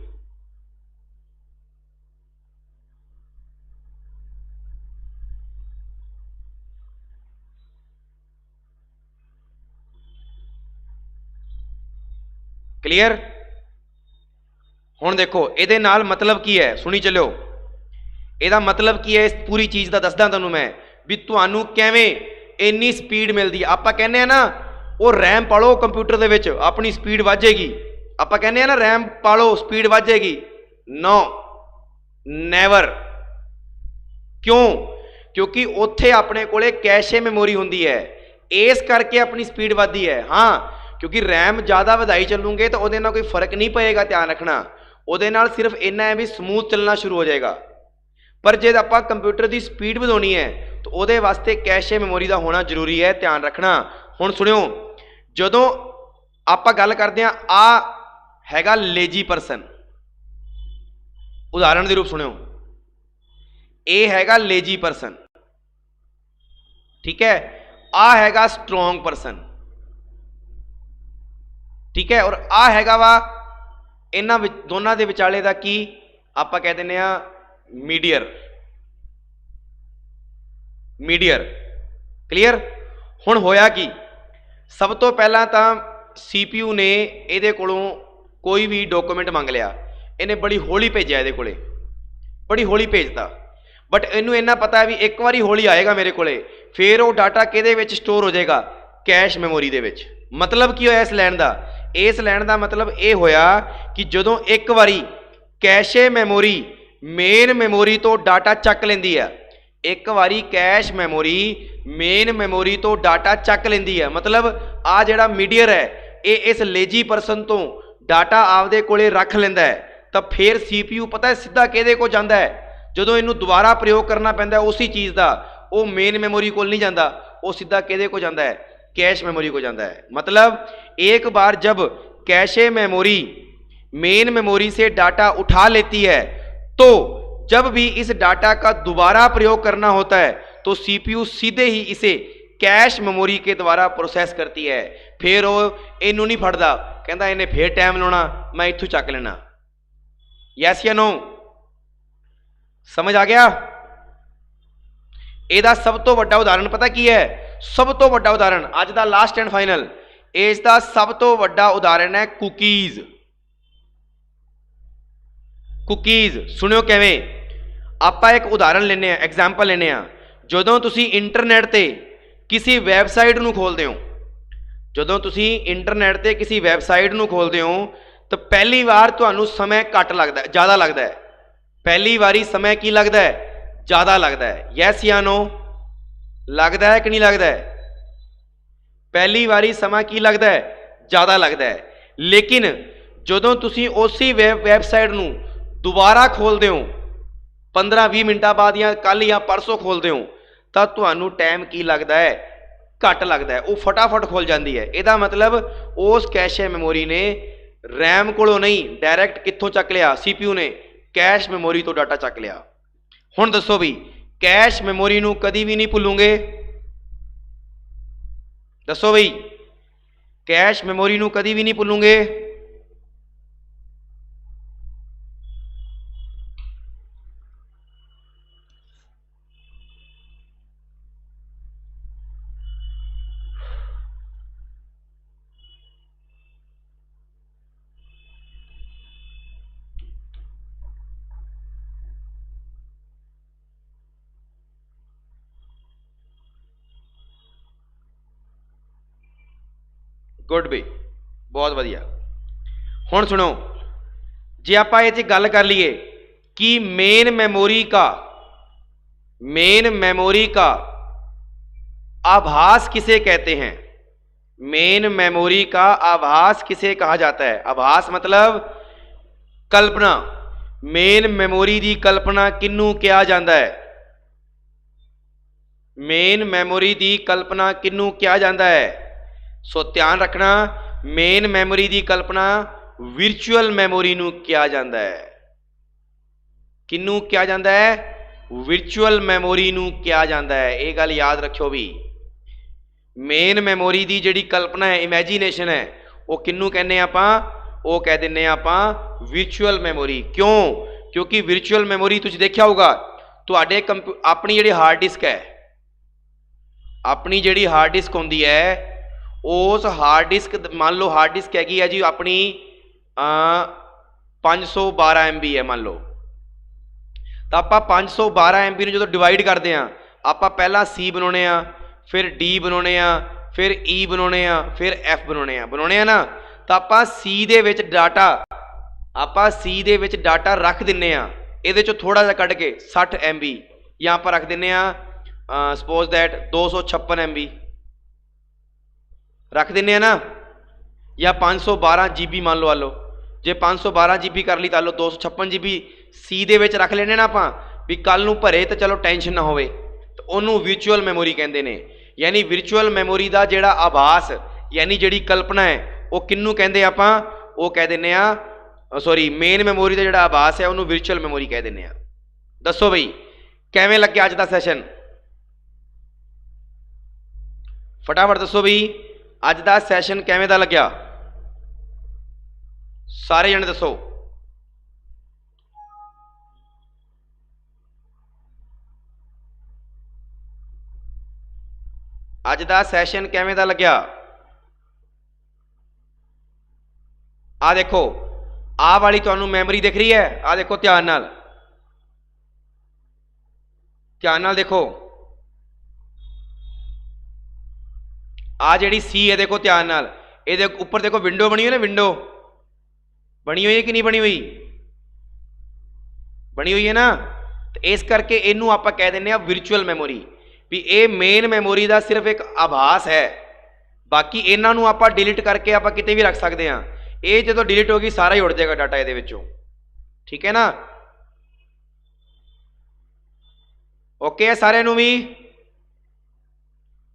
क्लीयर? हुण देखो इहदे नाल मतलब की है, सुनी चलो इहदा मतलब की है इस पूरी चीज़ का दसदा तुहानूं मैं भी तुहानूं किवें इन्नी स्पीड मिलती है। आप कहने हैं ना वो रैम पालो कंप्यूटर दे विच अपनी स्पीड वध जाएगी, आप कहने हैं ना रैम पालो स्पीड वध जाएगी, नो नैवर। क्यों? क्योंकि उत्थे अपने कोले कैशे मेमोरी होंदी है, इस करके अपनी स्पीड वधदी है। हाँ क्योंकि रैम ज़्यादा वधाई चलूंगे तो उहदे नाल कोई फर्क नहीं पएगा, ध्यान रखना उहदे नाल सिर्फ इन्ना है भी स्मूथ चलना शुरू हो जाएगा। पर जे आप कंप्यूटर की स्पीड वधाउणी है तो उहदे वास्ते कैशे मेमोरी का होना जरूरी है, ध्यान रखना। हुण सुनियो जदों आप गल करते हैं आ हैगा लेजी परसन, उदाहरण के रूप सुनियो ए हैगा लेजी परसन, ठीक है, आ हैगा स्ट्रोंग परसन, ठीक है, और आ हैगा वा इन्हां दोनों के विचाले का की आप कह देने मीडियर, मीडियर। क्लीयर? हुण होया कि सब तो पहला तो CPU ने इहदे कोलों कोई भी डॉक्यूमेंट मंग लिया, इन्हें बड़ी हौली भेजा, इहदे कोले बड़ी हौली भेजता, बट इनू इन्ना पता है भी एक बारी हौली आएगा मेरे कोले, फिर वो डाटा किहदे विच स्टोर हो जाएगा, कैश मेमोरी दे विच। मतलब की होया इस लैन का, इस लैन का मतलब ये होया कि जदों एक बारी कैशे मेमोरी मेन मेमोरी तो डाटा चक लेंदी है, एक बारी कैश मेमोरी मेन मेमोरी तो डाटा चक लेंदी है, मतलब आ जिहड़ा मीडियर है ये इस लेजी परसन तो डाटा आपदे कोले रख लेंदा है, तो फिर CPU पता है सीधा किहदे को जांदा है, जदों इनू दोबारा प्रयोग करना पैंदा है उसी चीज़ का, वो मेन मेमोरी कोल नहीं जाता, वो सीधा किहदे को जांदा है, कैश मेमोरी को जाता है। मतलब एक बार जब कैशे मेमोरी मेन मेमोरी से डाटा उठा लेती है तो जब भी इस डाटा का दोबारा प्रयोग करना होता है तो CPU सीधे ही इसे कैश मेमोरी के द्वारा प्रोसेस करती है, फिर वो इनू नहीं फड़दा, कहता इन्हें फिर टाइम लाना, मैं इत्थों चक लेना। यस या नो? समझ आ गया? ਇਹਦਾ सब तो ਵੱਡਾ उदाहरण पता की है, सब तो ਵੱਡਾ उदाहरण अज का लास्ट एंड फाइनल इसका सब तो ਵੱਡਾ उदाहरण है कुकीज़। कुकीज़ सुनियो किवें, आप एक उदाहरण लेने एग्जाम्पल लेने जदों तुसी इंटरनेट ते किसी वैबसाइट नूं खोलते हो, जदों तुसी इंटरनेट ते किसी वैबसाइट नूं खोलते हो तो पहली बार तुहानूं समय घट लगता है, ज़्यादा लगता है, पहली बारी समय की लगता है, ज़्यादा लगता है। यस या नो? लगता है कि नहीं लगता है? पहली बारी समय की लगता है, ज़्यादा लगता है। लेकिन जदों तुसी उसी वैबसाइट नूं दोबारा खोलते हो 15-20 मिनटां बाद या कल या परसों खोलते हो तो तुहानूं टाइम की लगता है, घट लगता है, वो फटाफट खुल जाती है। ਇਹਦਾ मतलब उस कैश मैमोरी ने रैम कोलों नहीं डायरैक्ट कित्थों चक लिया, CPU ने कैश मैमोरी तो डाटा चक लिया। हुण दसो भी कैश मैमोरी नूं कदी भी नहीं भुल्लोगे, दसो बई कैश मैमोरी नूं कदी भी नहीं भुल्लोगे। गुड बी, बहुत वधिया। हुण सुनो, जे आपां इह 'च गल कर लीए कि मेन मेमोरी का आभास किसे कहते हैं, मेन मेमोरी का आभास किसे कहा जाता है। आभास मतलब कल्पना, मेन मेमोरी की कल्पना किनू कहा जाता है, मेन मेमोरी की कल्पना किनू कहा जाता है। सो ध्यान रखना, मेन मैमोरी की कल्पना विरचुअल मैमोरी नूं किया जाता है। किनू किया जाता है, विरचुअल मैमोरी नूं किया जाता है। ये गल याद रखियो भी, मेन मैमोरी की जिहड़ी कल्पना है, इमैजीनेशन है, वो किनू कहने आपां, वो कह दिंने आपां विरचुअल मैमोरी। क्यों? क्योंकि विरचुअल मैमोरी तुसीं देखिया होगा, तुहाडे अपनी जिहड़ी हार्ड डिस्क है, अपनी जिहड़ी हार्ड डिस्क होंदी है, उस हार्ड डिस्क मान लो हार्ड डिस्क हैगी है जी अपनी 512 MB है मान लो, तो आप 512 MB में जो डिवाइड करते हैं, आप पहला C बनाने, फिर D बनाने, फिर E बनाने, फिर F बनाने ना, तो आप C दे विच डाटा, आप C दे विच डाटा रख दिन्ने आ, इहदे चों थोड़ा जिहा कढ़ के 60 MB या आप रख दिन्ने आ सपोज दैट 256 MB रख दिने ना, या 512 GB मान लो आ लो, जे 512 GB कर ली तो लो 256 GB C दे विच रख लेने ना आपां भी कल नूं भरे तो चलो टेंशन ना होवे, तो उन्होंने विरचुअल मैमोरी कहते हैं। यानी विरचुअल मैमोरी का जिहड़ा आभास यानी जिहड़ी कल्पना है वो किनू कहते आपां, वो कह दिंने आ सॉरी मेन मैमोरी का जिहड़ा आभास है उन्होंने विरचुअल मैमोरी कह दिंने आ। दसो बई किवें लग्गिया अज दा सैशन, फटाफट दसो बई अज दा सैशन किवें दा लग्गिया, सारे जने दसो। अज दा सैशन किवें दा लग्गिया। आ देखो आ वाली तुहानू मैमरी दिख रही है, आ देखो ध्यान नाल देखो, आ जिहड़ी सी है देखो ध्यान नाल, ये ऊपर देखो विंडो बनी हुई है ना, विंडो बनी हुई है कि नहीं बनी हुई, बनी हुई है ना। तो इस करके इनू आप कह दें विरचुअल मैमोरी, भी ये मेन मैमोरी का सिर्फ एक आभास है, बाकी इन्हों आप डिलीट करके आप किते भी रख सकते हैं। ये जो डिलीट होगी सारा ही उड़ जाएगा डाटा ये विचों, ठीक है ना। ओके है सारे नू भी,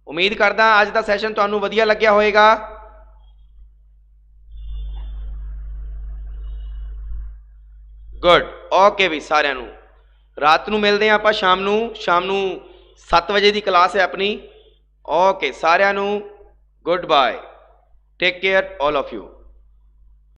उम्मीद करदा अज का सैशन तुहानू वधिया लग्या होएगा। गुड, ओके भी सारिਆਂ ਨੂੰ रात ਨੂੰ मिलते हैं आप शाम ਨੂੰ 7 ਵਜੇ की क्लास है अपनी। ओके सारिਆਂ ਨੂੰ goodbye, take care all of you.